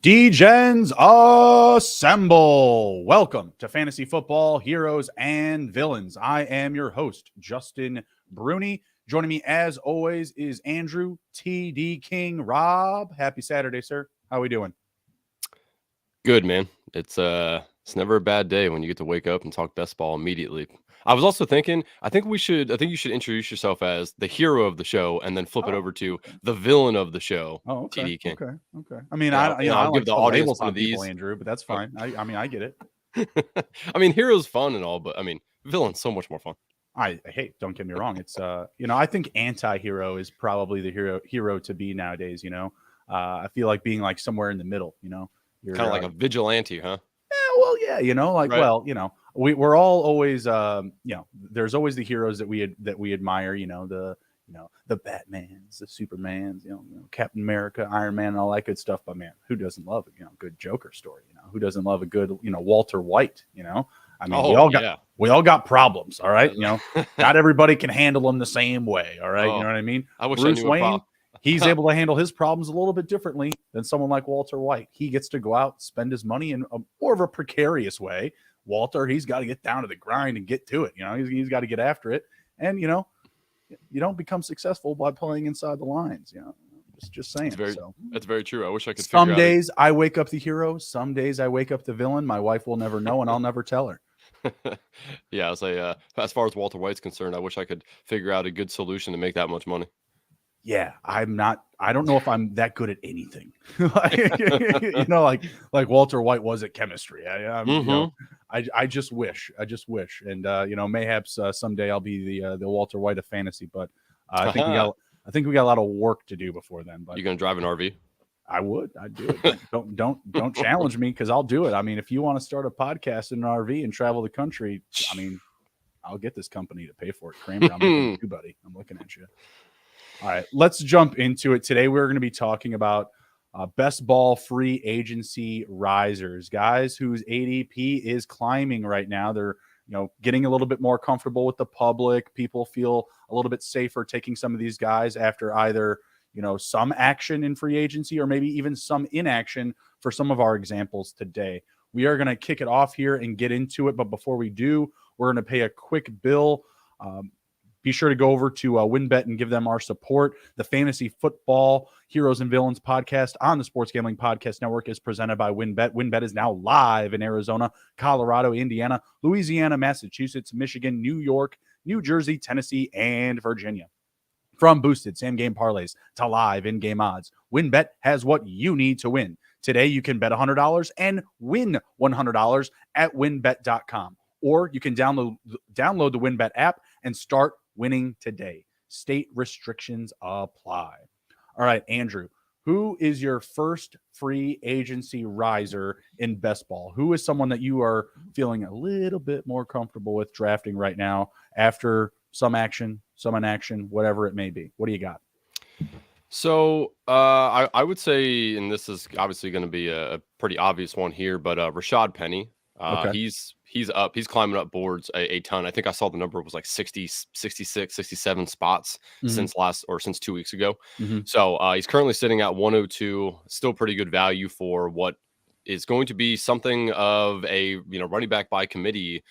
D-Gens assemble. Welcome to Fantasy Football Heroes and Villains. I am your host, Justin Bruni. Joining me as always is Andrew TD King. Rob, happy Saturday, sir. How are we doing? Good, man. It's never a bad day when you get to wake up and talk best ball immediately. I was also thinking, I think you should introduce yourself as the hero of the show and then flip it over to the villain of the show, Oh, okay. TD King. Okay. I mean, Yeah, I don't give like the to put audience labels one on of people, these. Andrew, but that's fine. I mean, I get it. I mean, hero's fun and all, but I mean, villain's so much more fun. Hey, don't get me wrong. It's I think anti-hero is probably the hero to be nowadays. I feel like being like somewhere in the middle. You're Kind of like a vigilante, huh? well, yeah, Right. we're all always, there's always the heroes that we admire. The Batmans, the Supermans, Captain America, Iron Man, and all that good stuff. But man, who doesn't love a good Joker story? Who doesn't love a good Walter White? I mean, we all got problems. All right, not everybody can handle them the same way. All right, you know what I mean? I wish Bruce I knew Wayne. He's able to handle his problems a little bit differently than someone like Walter White. He gets to go out, spend his money in more of a precarious way. Walter, he's got to get down to the grind and get to it. He's got to get after it. And, you don't become successful by playing inside the lines. Just saying. That's very true. I wish I could. Some days I wake up the hero. Some days I wake up the villain. My wife will never know, and I'll never tell her. Yeah, I'll say, as far as Walter White's concerned, I wish I could figure out a good solution to make that much money. Yeah, I don't know if I'm that good at anything. like Walter White was at chemistry. I just wish. And mayhaps someday I'll be the Walter White of fantasy, but I think we got a lot of work to do before then. But you gonna drive an RV? I'd do it. Don't challenge me, because I'll do it. I mean, if you want to start a podcast in an RV and travel the country, I mean, I'll get this company to pay for it. Kramer, I'm looking at you, buddy. I'm looking at you. All right, let's jump into it. Today, we're going to be talking about best ball free agency risers, guys whose ADP is climbing right now. They're getting a little bit more comfortable with the public. People feel a little bit safer taking some of these guys after either some action in free agency or maybe even some inaction for some of our examples today. We are going to kick it off here and get into it, but before we do, we're going to pay a quick bill. Be sure to go over to WynnBET and give them our support. The Fantasy Football Heroes and Villains podcast on the Sports Gambling Podcast Network is presented by WynnBET. WynnBET is now live in Arizona, Colorado, Indiana, Louisiana, Massachusetts, Michigan, New York, New Jersey, Tennessee, and Virginia. From boosted same-game parlays to live in-game odds, WynnBET has what you need to win. Today, you can bet $100 and win $100 at wynnbet.com. Or you can download the WynnBET app and start winning today. State restrictions apply. All right, Andrew, who is your first free agency riser in best ball? Who is someone that you are feeling a little bit more comfortable with drafting right now after some action, some inaction, whatever it may be? What do you got? So I would say, and this is obviously going to be a pretty obvious one here, but Rashad Penny. Okay. He's up. He's climbing up boards a ton. I think I saw the number was like 60, 66, 67 spots since 2 weeks ago. So he's currently sitting at 102. Still pretty good value for what is going to be something of a running back by committee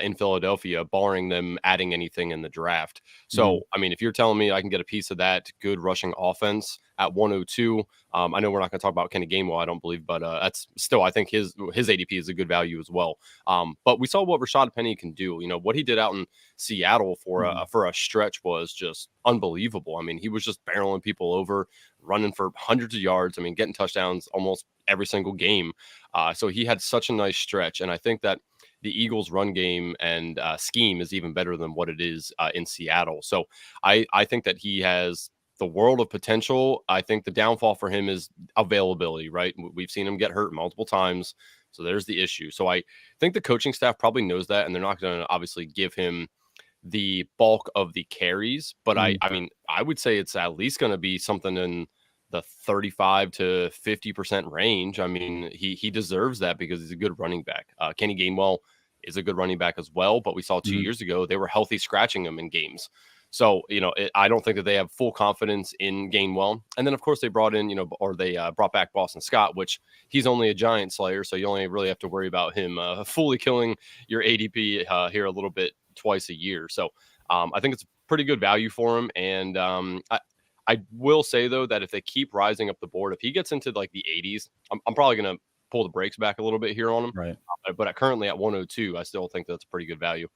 in Philadelphia, barring them adding anything in the draft. So, I mean, if you're telling me I can get a piece of that good rushing offense at 102, I know we're not going to talk about Kenny Gainwell, I don't believe, but that's still, I think his ADP is a good value as well. But we saw what Rashad Penny can do. What he did out in Seattle for a stretch was just unbelievable. I mean, he was just barreling people over, running for hundreds of yards. I mean, getting touchdowns almost every single game. So he had such a nice stretch, and I think that the Eagles' run game and scheme is even better than what it is in Seattle. So I think that he has the world of potential. I think the downfall for him is availability, right? We've seen him get hurt multiple times. So there's the issue. So I think the coaching staff probably knows that, and they're not going to obviously give him the bulk of the carries. But I mean, I would say it's at least going to be something in the 35 to 50% range. I mean, he deserves that because he's a good running back. Kenny Gainwell is a good running back as well, but we saw 2 years ago, they were healthy scratching him in games. So, I don't think that they have full confidence in Gainwell. And then, of course, they brought in, they brought back Boston Scott, which he's only a giant slayer. So you only really have to worry about him fully killing your ADP here a little bit twice a year. So I think it's pretty good value for him. And I will say, though, that if they keep rising up the board, if he gets into like the 80s, I'm probably going to pull the brakes back a little bit here on him. Right. But currently at 102, I still think that's pretty good value.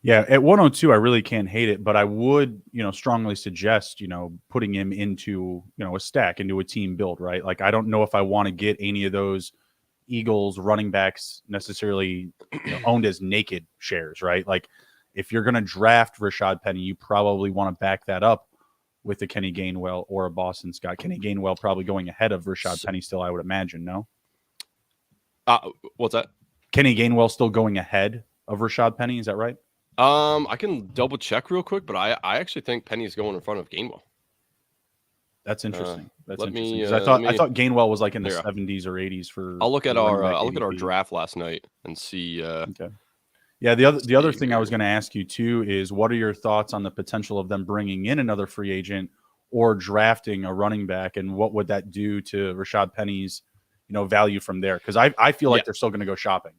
Yeah, at 102, I really can't hate it, but I would, strongly suggest, putting him into, a stack, into a team build, right? Like, I don't know if I want to get any of those Eagles running backs necessarily owned as naked shares, right? Like, if you're going to draft Rashad Penny, you probably want to back that up with a Kenny Gainwell or a Boston Scott. Kenny Gainwell probably going ahead of Rashad Penny still, I would imagine, no? What's that? Kenny Gainwell still going ahead of Rashad Penny, is that right? I can double check real quick, but I actually think Penny's going in front of Gainwell. That's interesting. That's interesting. I thought Gainwell was like in the 70s or 80s for. I'll look at our draft last night and see. Okay. Yeah, the other thing I was going to ask you too is, what are your thoughts on the potential of them bringing in another free agent or drafting a running back, and what would that do to Rashad Penny's value from there? Because I feel like they're still going to go shopping.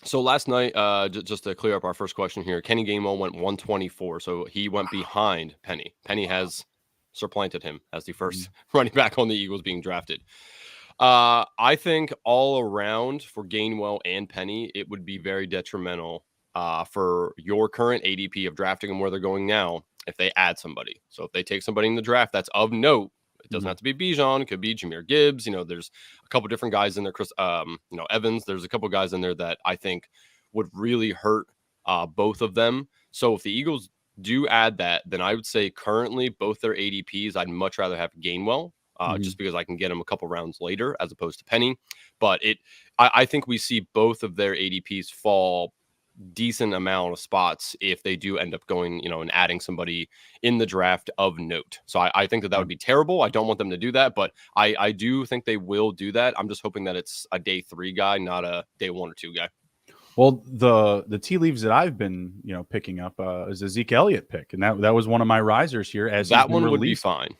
So last night, just to clear up our first question here, Kenny Gainwell went 124, so he went behind Penny. Penny has supplanted him as the first running back on the Eagles being drafted. I think all around for Gainwell and Penny, it would be very detrimental for your current ADP of drafting them where they're going now if they add somebody. So if they take somebody in the draft that's of note, it doesn't have to be Bijan. It could be Jahmyr Gibbs. There's a couple different guys in there. Chris, Evans. There's a couple guys in there that I think would really hurt both of them. So if the Eagles do add that, then I would say currently both their ADPs, I'd much rather have Gainwell just because I can get him a couple rounds later as opposed to Penny. But I think we see both of their ADPs fall decent amount of spots if they do end up going, and adding somebody in the draft of note. So I think that would be terrible. I don't want them to do that, but I do think they will do that. I'm just hoping that it's a day 3 guy, not a day 1 or 2 guy. Well, the tea leaves that I've been, picking up is a Zeke Elliott pick, and that was one of my risers here. As that one would be fine.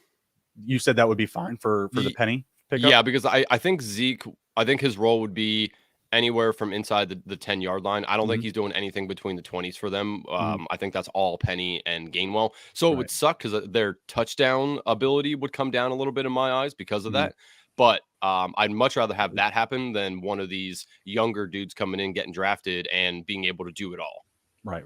You said that would be fine for the Penny pickup? Yeah, because I think Zeke, his role would be anywhere from inside the 10-yard line. I don't think he's doing anything between the 20s for them. I think that's all Penny and Gainwell. So it would suck because their touchdown ability would come down a little bit in my eyes because of that. But I'd much rather have that happen than one of these younger dudes coming in, getting drafted, and being able to do it all. Right.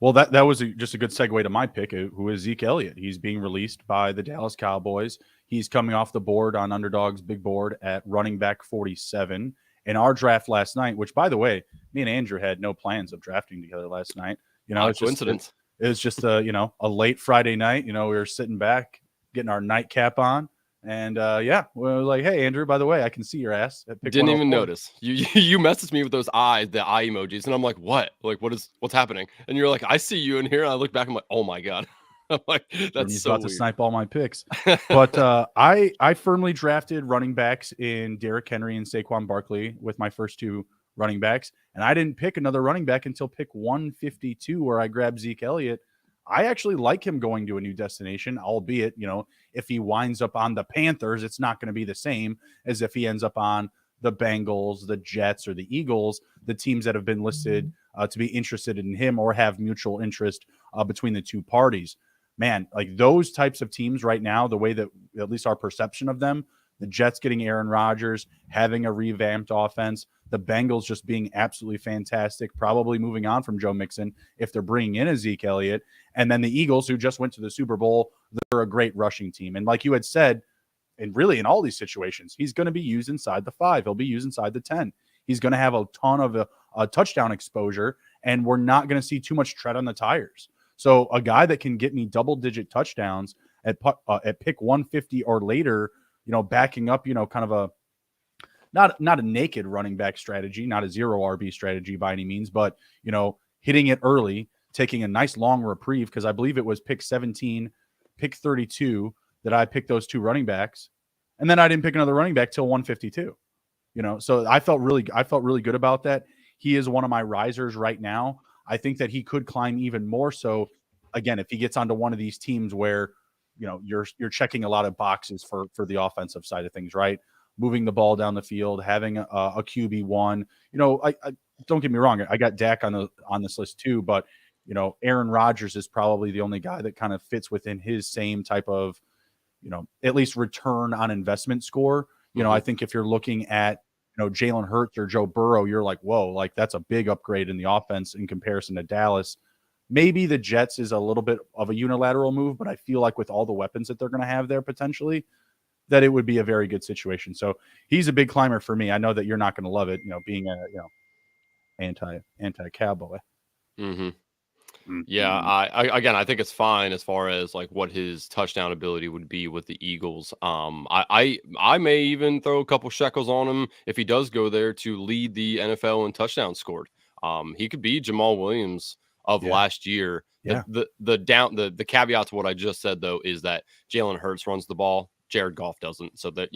Well, that was just a good segue to my pick, who is Zeke Elliott. He's being released by the Dallas Cowboys. He's coming off the board on Underdog's big board at running back 47. In our draft last night, which, by the way, me and Andrew had no plans of drafting together last night. It's coincidence. It was just a late Friday night. We were sitting back, getting our nightcap on, and we were like, "Hey, Andrew, by the way, I can see your ass." Didn't even notice. You messaged me with those eyes, the eye emojis, and I'm like, "What? Like, what's happening?" And you're like, "I see you in here." And I look back, I'm like, "Oh my god." I'm like, that's he's so about weird. to snipe all my picks. But I firmly drafted running backs in Derrick Henry and Saquon Barkley with my first 2 running backs, and I didn't pick another running back until pick 152, where I grabbed Zeke Elliott. I actually like him going to a new destination, albeit, if he winds up on the Panthers, it's not going to be the same as if he ends up on the Bengals, the Jets, or the Eagles, the teams that have been listed to be interested in him or have mutual interest between the two parties. Man, like those types of teams right now, the way that at least our perception of them, the Jets getting Aaron Rodgers, having a revamped offense, the Bengals just being absolutely fantastic, probably moving on from Joe Mixon if they're bringing in a Zeke Elliott, and then the Eagles, who just went to the Super Bowl, they're a great rushing team. And like you had said, and really in all these situations, he's going to be used inside the 5. He'll be used inside the 10. He's going to have a ton of a touchdown exposure, and we're not going to see too much tread on the tires. So a guy that can get me double-digit touchdowns at pick 150 or later, backing up, kind of a not a naked running back strategy, not a 0 RB strategy by any means, but hitting it early, taking a nice long reprieve, because I believe it was pick 17, pick 32 that I picked those 2 running backs, and then I didn't pick another running back till 152. So I felt really good about that. He is one of my risers right now. I think that he could climb even more so again, if he gets onto one of these teams where, you're checking a lot of boxes for the offensive side of things, right? Moving the ball down the field, having a QB1. I don't get me wrong, I got Dak on this list too, but Aaron Rodgers is probably the only guy that kind of fits within his same type of, at least return on investment score. I think if you're looking at, Jalen Hurts or Joe Burrow, you're like, whoa, like that's a big upgrade in the offense in comparison to Dallas. Maybe the Jets is a little bit of a unilateral move, but I feel like with all the weapons that they're going to have there potentially, that it would be a very good situation. So he's a big climber for me. I know that you're not going to love it, being a anti-cowboy. Mm-hmm. Yeah, I think it's fine as far as like what his touchdown ability would be with the Eagles. I may even throw a couple shekels on him if he does go there to lead the NFL in touchdowns scored. He could be Jamal Williams of last year. Yeah. The caveat to what I just said though is that Jalen Hurts runs the ball, Jared Goff doesn't, so that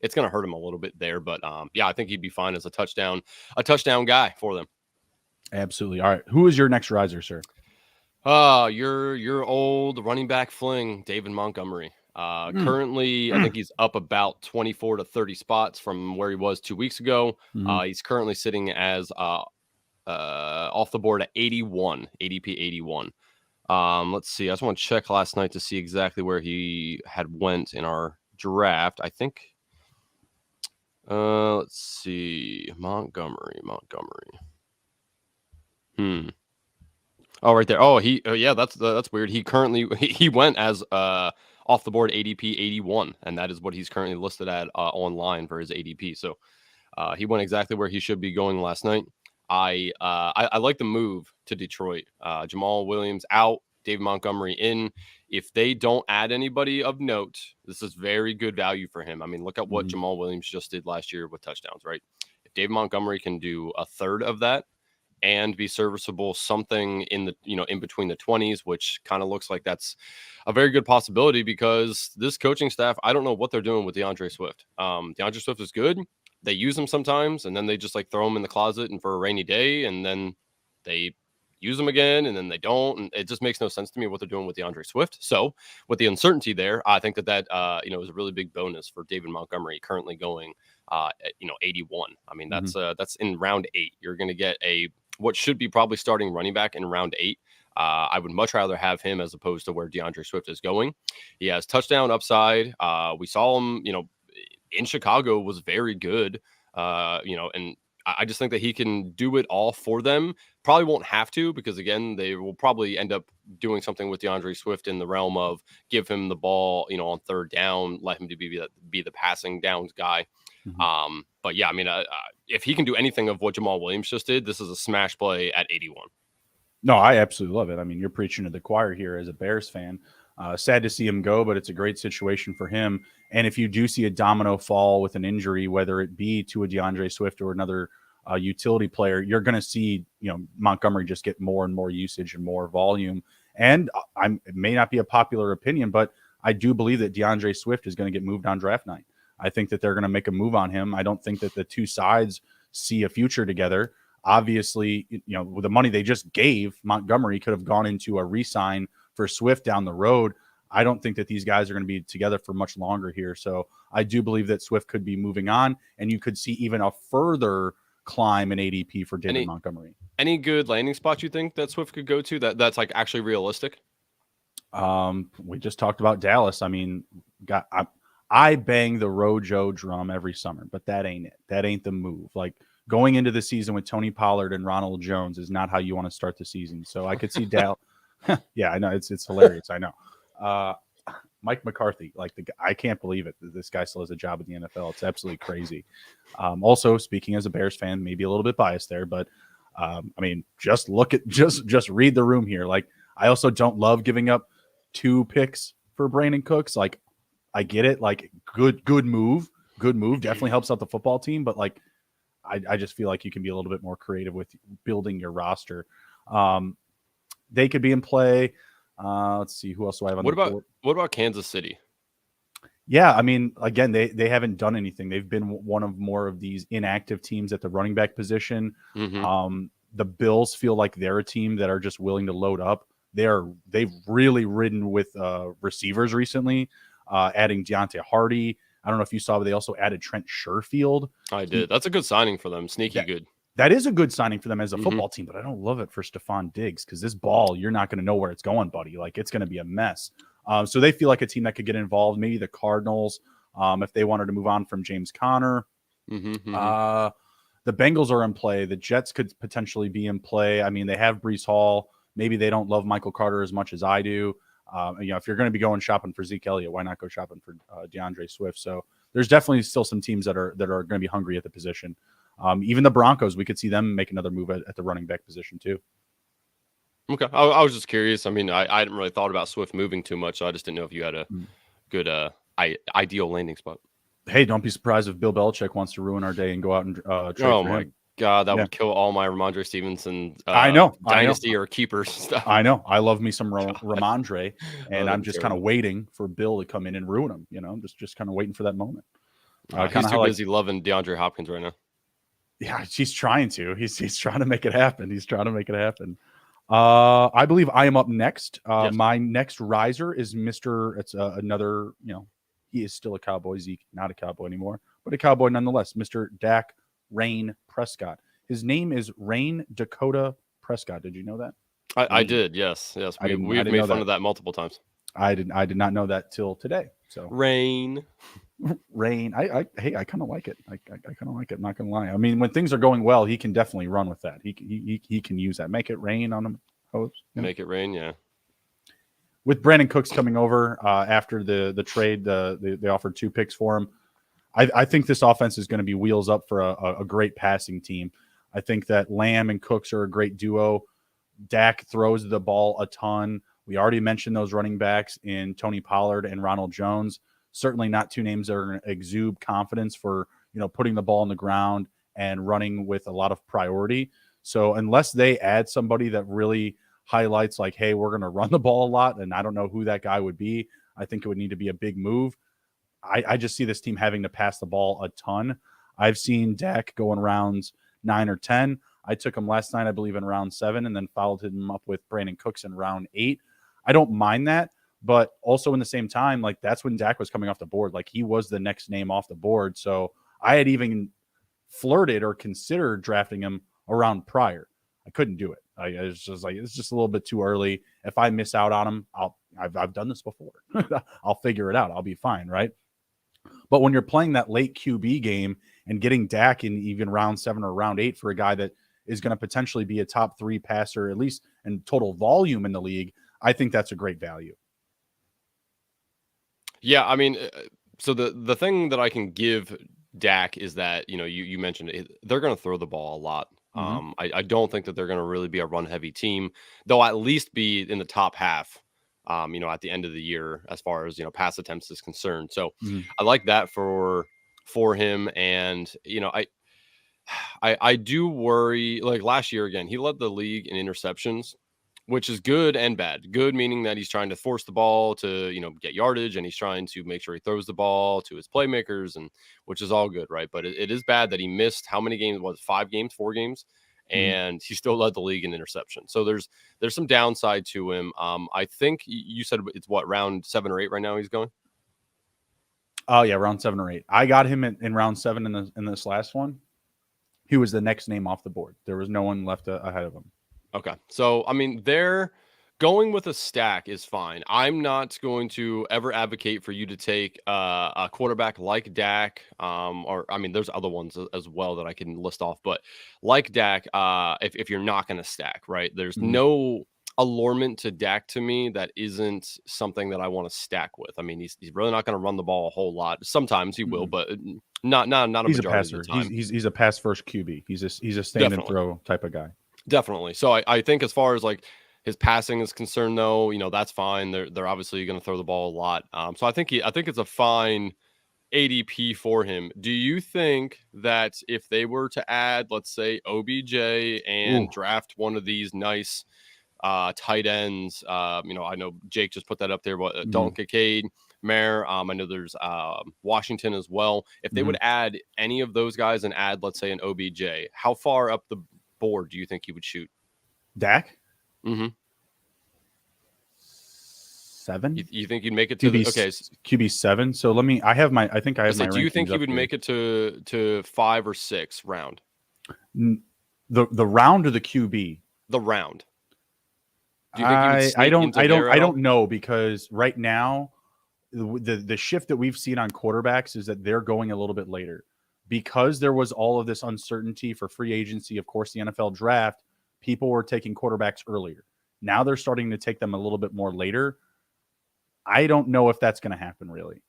it's going to hurt him a little bit there. But I think he'd be fine as a touchdown guy for them. Absolutely. All right, who is your next riser, sir? Your old running back fling, David Montgomery. Currently, I think he's up about 24 to 30 spots from where he was 2 weeks ago. He's currently sitting as off the board at 81, ADP 81. Let's see. I just want to check last night to see exactly where he had went in our draft. I think. Let's see. Montgomery. Oh, right there. Oh, that's weird. He currently he went as off the board ADP 81, and that is what he's currently listed at online for his ADP. So he went exactly where he should be going last night. I like the move to Detroit. Jamal Williams out, David Montgomery in. If they don't add anybody of note, this is very good value for him. I mean, look at what Jamal Williams just did last year with touchdowns, right? If David Montgomery can do a third of that and be serviceable, something in the in between the 20s, which kind of looks like that's a very good possibility, because this coaching staff, I don't know what they're doing with DeAndre Swift. DeAndre Swift is good. They use him sometimes, and then they just like throw him in the closet and for a rainy day, and then they use him again, and then they don't. And it just makes no sense to me what they're doing with DeAndre Swift. So with the uncertainty there, I think that is a really big bonus for David Montgomery, currently going 81. I mean, that's in round 8. You're going to get what should be probably starting running back in round 8. I would much rather have him as opposed to where DeAndre Swift is going. He has touchdown upside. We saw him, in Chicago, was very good. And I just think that he can do it all for them. Probably won't have to, because again, they will probably end up doing something with DeAndre Swift in the realm of give him the ball, on third down, let him to be the passing downs guy. But yeah, I mean, if he can do anything of what Jamal Williams just did, this is a smash play at 81. No, I absolutely love it. I mean, you're preaching to the choir here as a Bears fan. Sad to see him go, but it's a great situation for him. And if you do see a domino fall with an injury, whether it be to a DeAndre Swift or another utility player, you're going to see, Montgomery just get more and more usage and more volume. And it may not be a popular opinion, but I do believe that DeAndre Swift is going to get moved on draft night. I think that they're going to make a move on him. I don't think that the two sides see a future together. Obviously, with the money they just gave, Montgomery could have gone into a re-sign for Swift down the road. I don't think that these guys are going to be together for much longer here. So I do believe that Swift could be moving on, and you could see even a further climb in ADP for David Montgomery. Any good landing spots you think that Swift could go to that's like actually realistic? We just talked about Dallas. I mean, I bang the Rojo drum every summer, but that ain't it. That ain't the move. Like, going into the season with Tony Pollard and Ronald Jones is not how you want to start the season. So I could see Dallas. Yeah, I know, it's hilarious. I know. Mike McCarthy, I can't believe it. This guy still has a job in the NFL. It's absolutely crazy. Also, speaking as a Bears fan, maybe a little bit biased there, but I mean, just read the room here. Like, I also don't love giving up 2 picks for Brandon Cooks. Like, I get it. Like, good move. Definitely helps out the football team, but I just feel like you can be a little bit more creative with building your roster. They could be in play. Let's see, who else do I have on the board? What about Kansas City? Yeah, I mean, again, they haven't done anything. They've been one of more of these inactive teams at the running back position. The Bills feel like they're a team that are just willing to load up. they've really ridden with receivers recently, adding Deontay Hardy. I don't know if you saw, but they also added Trent Sherfield. I did. That's a good signing for them. Sneaky good. That is a good signing for them as a football team, but I don't love it for Stephon Diggs because this ball, you're not going to know where it's going, buddy. Like, it's going to be a mess. So they feel like a team that could get involved. Maybe the Cardinals, if they wanted to move on from James Conner. The Bengals are in play. The Jets could potentially be in play. I mean, they have Breece Hall. Maybe they don't love Michael Carter as much as I do. If you're going to be going shopping for Zeke Elliott, why not go shopping for DeAndre Swift? So there's definitely still some teams that are going to be hungry at the position. Even the Broncos, we could see them make another move at the running back position too. Okay. I was just curious. I mean, I hadn't really thought about Swift moving too much, so I just didn't know if you had a good ideal landing spot. Hey, don't be surprised if Bill Belichick wants to ruin our day and go out and trade for him. God, that would kill all my Ramondre Stevenson dynasty or keeper stuff. I know. I love me some Ramondre, and I'm just kind of waiting for Bill to come in and ruin him. You know, just kind of waiting for that moment. He's too busy loving DeAndre Hopkins right now. Yeah, he's trying to. He's trying to make it happen. I believe I am up next. Yes. My next riser is Mr. It's another, he is still a Cowboy. Zeke, not a Cowboy anymore, but a Cowboy nonetheless. Mr. Dak Rain Prescott. His name is Rain Dakota Prescott. Did you know that? I did. Yes. We've made fun of that multiple times. I did not know that till today. So Rain. I kind of like it. I kind of like it. I'm not gonna lie. I mean, when things are going well, he can definitely run with that. He can use that. Make it rain on him. Make it rain. Yeah. With Brandon Cooks coming over after the trade, they offered 2 picks for him. I think this offense is going to be wheels up for a great passing team. I think that Lamb and Cooks are a great duo. Dak throws the ball a ton. We already mentioned those running backs in Tony Pollard and Ronald Jones. Certainly not 2 names that are going to exude confidence for, putting the ball on the ground and running with a lot of priority. So unless they add somebody that really highlights like, hey, we're going to run the ball a lot, and I don't know who that guy would be, I think it would need to be a big move. I just see this team having to pass the ball a ton. I've seen Dak go in rounds 9 or 10. I took him last night, I believe, in round 7, and then followed him up with Brandon Cooks in round 8. I don't mind that. But also in the same time, like that's when Dak was coming off the board. Like he was the next name off the board. So I had even flirted or considered drafting him a round prior. I couldn't do it. It's just a little bit too early. If I miss out on him, I've done this before. I'll figure it out. I'll be fine, right? But when you're playing that late QB game and getting Dak in even round 7 or round 8 for a guy that is going to potentially be a top 3 passer, at least in total volume in the league, I think that's a great value. Yeah, I mean, so the thing that I can give Dak is that, you mentioned it, they're going to throw the ball a lot. I don't think that they're going to really be a run-heavy team. They'll at least be in the top half, at the end of the year as far as, pass attempts is concerned. So I like that for him. And, I do worry, like last year, again, he led the league in interceptions, which is good and bad. Good meaning that he's trying to force the ball to, get yardage, and he's trying to make sure he throws the ball to his playmakers, and which is all good, right? But it is bad that he missed how many games? 4 games, and he still led the league in interception. So there's some downside to him. I think you said it's round 7 or 8 right now he's going. Oh yeah, round 7 or 8. I got him in round 7 in this last one. He was the next name off the board. There was no one left ahead of him. Okay. So, I mean, they're going with a stack is fine. I'm not going to ever advocate for you to take a quarterback like Dak. There's other ones as well that I can list off, but like Dak, if you're not going to stack, right? There's no allurement to Dak to me that isn't something that I want to stack with. I mean, he's really not going to run the ball a whole lot. Sometimes he will, but not a he's majority a passer. Of the time. He's a pass first QB. He's a stand and throw type of guy. Definitely. So I think as far as like his passing is concerned, though, that's fine. They're obviously going to throw the ball a lot. So I think it's a fine ADP for him. Do you think that if they were to add, let's say, OBJ and draft one of these nice tight ends, I know Jake just put that up there, but Dalton Kincaid, Mayer, I know there's Washington as well. If they would add any of those guys and add, let's say, an OBJ, how far up the board do you think he would shoot? Dak? 7. You think you'd make it to QB 7? So let me. I think I have my. Do you think he would make it to 5 or 6 round? The round or the QB? The round. Do you think he would sneak I don't know, because right now the shift that we've seen on quarterbacks is that they're going a little bit later, because there was all of this uncertainty for free agency. Of course, the NFL draft, people were taking quarterbacks earlier. Now they're starting to take them a little bit more later. I don't know if that's going to happen, really.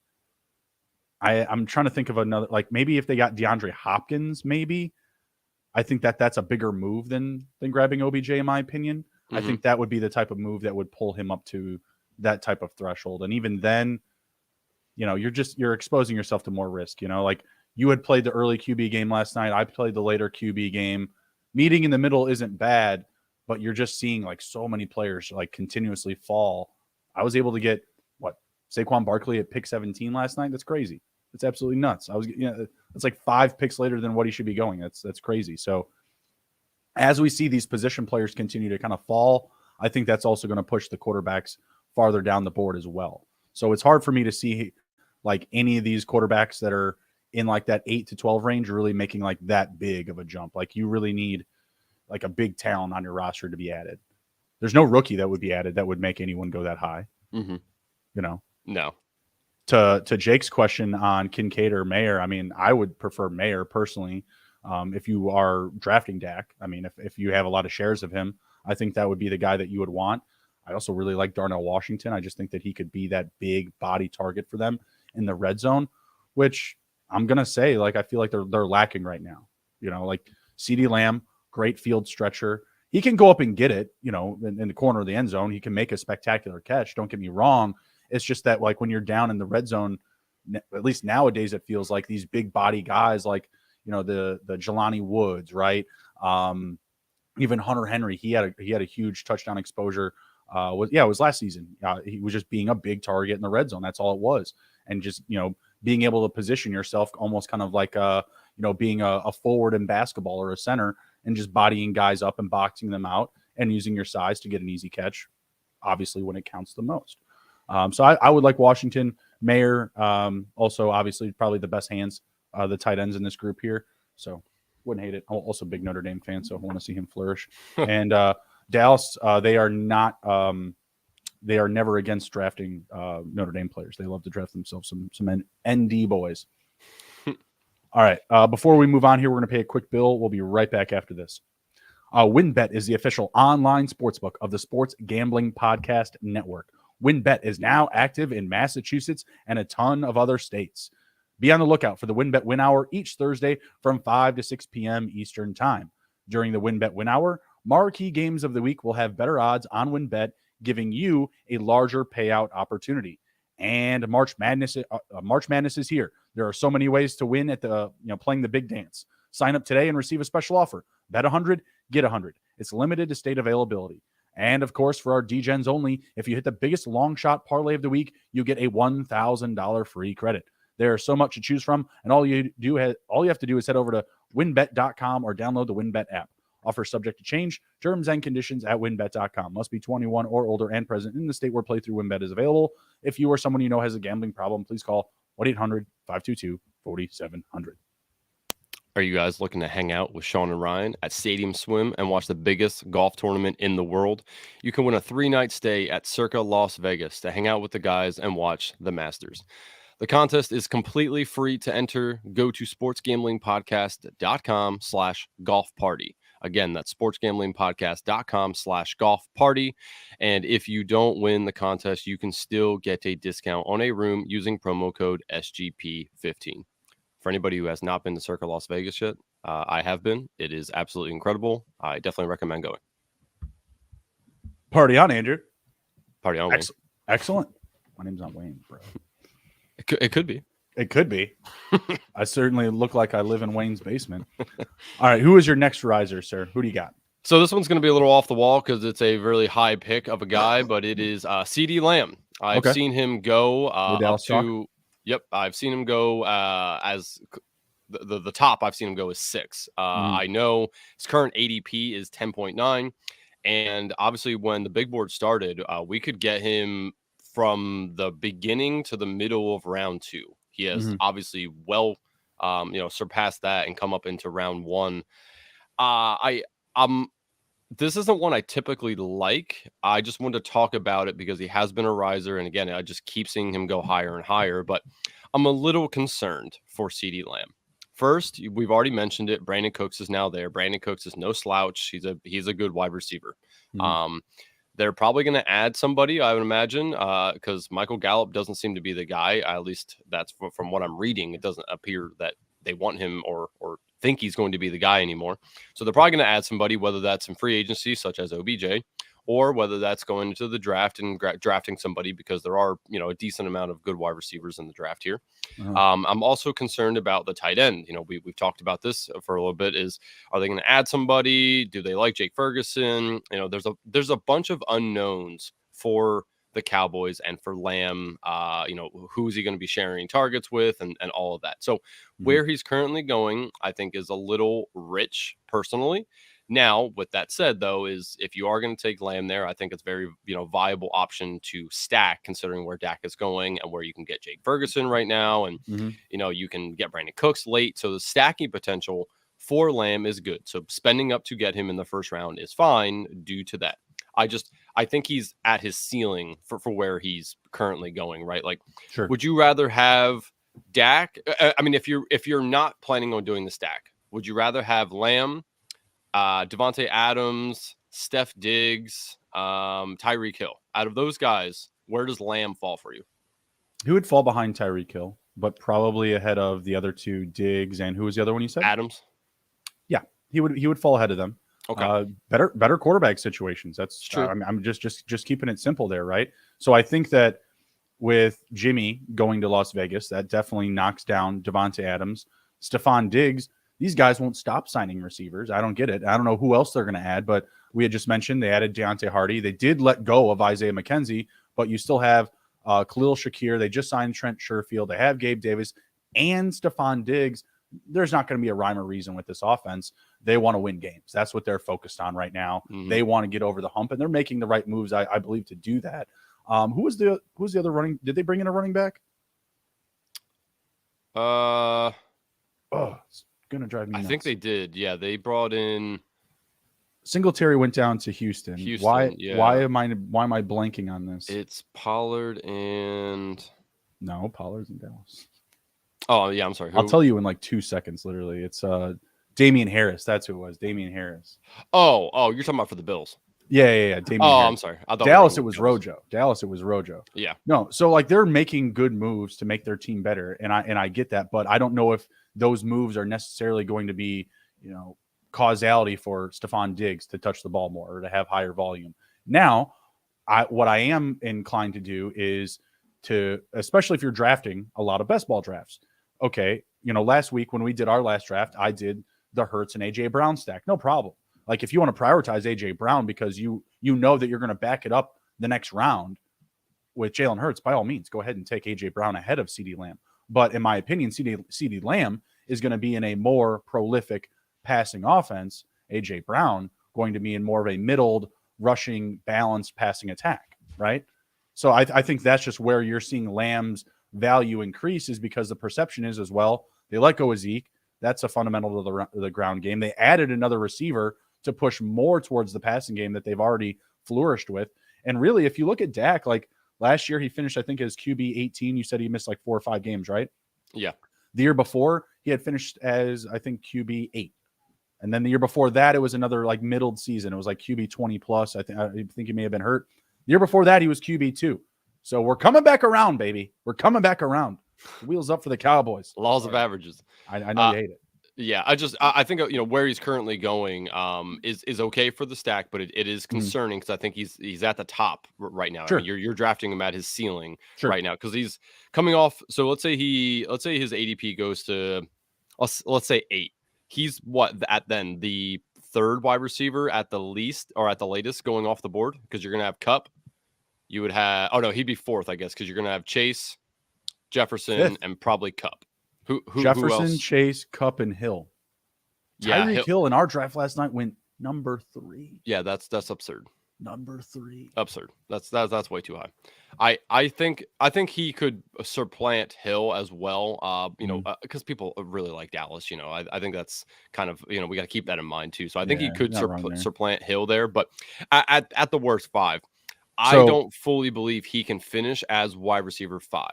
I'm trying to think of another, like maybe if they got DeAndre Hopkins, maybe. I think that's a bigger move than grabbing OBJ, in my opinion. Mm-hmm. I think that would be the type of move that would pull him up to that type of threshold. And even then, you're exposing yourself to more risk. Like you had played the early QB game last night. I played the later QB game. Meeting in the middle isn't bad, but you're just seeing like so many players like continuously fall. I was able to get Saquon Barkley at pick 17 last night. That's crazy. That's absolutely nuts. It's like 5 picks later than what he should be going. That's crazy. So as we see these position players continue to kind of fall, I think that's also going to push the quarterbacks farther down the board as well. So it's hard for me to see like any of these quarterbacks that are in like that 8 to 12 range really making like that big of a jump. Like you really need like a big talent on your roster to be added. There's no rookie that would be added that would make anyone go that high. Mm-hmm. No. To Jake's question on Kincaid or Mayer, I mean, I would prefer Mayer personally. If you are drafting Dak, I mean, if you have a lot of shares of him, I think that would be the guy that you would want. I also really like Darnell Washington. I just think that he could be that big body target for them in the red zone, which I'm going to say, like, I feel like they're lacking right now. Like CeeDee Lamb, great field stretcher. He can go up and get it, in the corner of the end zone. He can make a spectacular catch. Don't get me wrong. It's just that, like, when you're down in the red zone, at least nowadays, it feels like these big body guys, like, the Jelani Woods, right? Even Hunter Henry, he had a huge touchdown exposure. It was last season. He was just being a big target in the red zone. That's all it was. And just, being able to position yourself almost kind of like, being a forward in basketball or a center, and just bodying guys up and boxing them out and using your size to get an easy catch, obviously when it counts the most. So I would like Washington. Mayer, also obviously probably the best hands, the tight ends in this group here. So wouldn't hate it. I'm also a big Notre Dame fan, so I want to see him flourish. And Dallas, they are never against drafting Notre Dame players. They love to draft themselves some ND boys. All right. Before we move on here, we're going to pay a quick bill. We'll be right back after this. WynnBET is the official online sportsbook of the Sports Gambling Podcast Network. WynnBET is now active in Massachusetts and a ton of other states. Be on the lookout for the WynnBET Win Hour each Thursday from 5 to 6 p.m. Eastern Time. During the WynnBET Win Hour, marquee games of the week will have better odds on WynnBET, giving you a larger payout opportunity. And March Madness is here. There are so many ways to win at playing the big dance. Sign up today and receive a special offer. Bet 100, get 100. It's limited to state availability. And of course, for our DGens only, if you hit the biggest long shot parlay of the week, you get a $1,000 free credit. There's so much to choose from, and all you have to do is head over to wynnbet.com or download the WynnBET app. Offer subject to change. Terms and conditions at wynnbet.com. Must be 21 or older and present in the state where playthrough WynnBET is available. If you or someone you know has a gambling problem, please call 1-800-522-4700. Are you guys looking to hang out with Sean and Ryan at Stadium Swim and watch the biggest golf tournament in the world? You can win a 3-night stay at Circa Las Vegas to hang out with the guys and watch the Masters. The contest is completely free to enter. Go to sportsgamblingpodcast.com/golf party. Again, that's sportsgamblingpodcast.com/golf party. And if you don't win the contest, you can still get a discount on a room using promo code SGP15. For anybody who has not been to Circa Las Vegas yet, I have been. It is absolutely incredible. I definitely recommend going. Party on, Andrew. Party on, Wayne. Excellent. My name's not Wayne, bro. It could be. It could be. I certainly look like I live in Wayne's basement. All right. Who is your next riser, sir? Who do you got? So this one's going to be a little off the wall because it's a really high pick of a guy, but it is CeeDee Lamb. I've seen him go up to... Yep, I've seen him go as the top. I've seen him go as 6. I know his current ADP is 10.9, and obviously when the big board started, we could get him from the beginning to the middle of round 2. He has obviously surpassed that and come up into round 1. This isn't one I typically like. I just wanted to talk about it because he has been a riser. And again, I just keep seeing him go higher and higher. But I'm a little concerned for CeeDee Lamb. First, we've already mentioned it. Brandon Cooks is now there. Brandon Cooks is no slouch. He's a good wide receiver. They're probably going to add somebody, I would imagine, because Michael Gallup doesn't seem to be the guy. At least that's from what I'm reading. It doesn't appear that they want him or think he's going to be the guy anymore. So they're probably going to add somebody, whether that's in free agency, such as OBJ, or whether that's going into the draft and drafting somebody, because there are, a decent amount of good wide receivers in the draft here. I'm also concerned about the tight end. We've talked about this for a little bit. Are they going to add somebody? Do they like Jake Ferguson? There's a bunch of unknowns for the Cowboys and for Lamb. Who's he going to be sharing targets with and all of that. So where he's currently going, I think, is a little rich personally. Now, with that said, though, is if you are going to take Lamb there, I think it's very, viable option to stack, considering where Dak is going and where you can get Jake Ferguson right now. And, you can get Brandon Cooks late. So the stacking potential for Lamb is good. So spending up to get him in the first round is fine due to that. I think he's at his ceiling for where he's currently going, right? Like, sure. Would you rather have Dak? If you're not planning on doing the stack, would you rather have Lamb, Devontae Adams, Steph Diggs, Tyreek Hill? Out of those guys, where does Lamb fall for you? He would fall behind Tyreek Hill, but probably ahead of the other two, Diggs, and who was the other one you said? Adams. Yeah, he would fall ahead of them. Okay. Better quarterback situations. That's true. I'm just keeping it simple there, right? So I think that with Jimmy going to Las Vegas, that definitely knocks down Devontae Adams, Stephon Diggs. These guys won't stop signing receivers. I don't get it. I don't know who else they're going to add, but we had just mentioned they added Deontay Hardy. They did let go of Isaiah McKenzie, but you still have Khalil Shakir. They just signed Trent Sherfield. They have Gabe Davis and Stephon Diggs. There's not going to be a rhyme or reason with this offense. They want to win games. That's what they're focused on right now. They want to get over the hump, and they're making the right moves, I believe, to do that. Who was the other running? Did they bring in a running back? It's gonna drive me nuts. I think they did. Yeah, they brought in Singletary. Went down to Houston. Why? Yeah. Why am I blanking on this? It's Pollard and Pollard's in Dallas. Oh yeah, I'm sorry. I'll tell you in like 2 seconds. Literally, it's Damian Harris. That's who it was. Damian Harris. Oh, you're talking about for the Bills. Yeah. Damian Harris. I'm sorry. I thought Dallas. It was Rojo. Yeah. No. So like they're making good moves to make their team better, and I get that, but I don't know if those moves are necessarily going to be, causality for Stephon Diggs to touch the ball more or to have higher volume. Now, what I am inclined to do is especially if you're drafting a lot of best ball drafts. Okay, last week when we did our last draft, I did the Hurts and AJ Brown stack. No problem. Like if you want to prioritize AJ Brown because you know that you're going to back it up the next round with Jalen Hurts, by all means, go ahead and take AJ Brown ahead of CeeDee Lamb. But in my opinion, CeeDee Lamb is going to be in a more prolific passing offense. AJ Brown going to be in more of a middled, rushing, balanced passing attack, right? So I think that's just where you're seeing Lamb's value increase, is because the perception is as well. They let go of Zeke. That's a fundamental to the ground game. They added another receiver to push more towards the passing game that they've already flourished with. And really, if you look at Dak, like last year, he finished, I think, as QB 18. You said he missed like 4 or 5 games, right? Yeah. The year before, he had finished as, I think, QB 8. And then the year before that, it was another like middled season. It was like QB 20 plus. I think he may have been hurt. The year before that, he was QB 2. So we're coming back around, baby. We're coming back around. Wheels up for the Cowboys. Laws of averages. I know you hate it. Yeah, I think where he's currently going is okay for the stack, but it is concerning because I think he's at the top right now. Sure. I mean, you're drafting him at his ceiling right now because he's coming off. So let's say his ADP goes to let's say 8. He's the third wide receiver at the least or at the latest going off the board, because you're gonna have Kupp. You would have he'd be 4th, I guess, because you're gonna have Chase, Jefferson, 5th. and probably Kupp. Who Jefferson, else? Chase, Kupp, and Hill. Tyreek Hill in our draft last night went number 3. Yeah, that's absurd. Number 3. Absurd. That's way too high. I think he could supplant Hill as well. Because people really like Dallas. I think that's kind of we got to keep that in mind too. So I think he could supplant Hill there, but at the worst 5. I don't fully believe he can finish as wide receiver 5.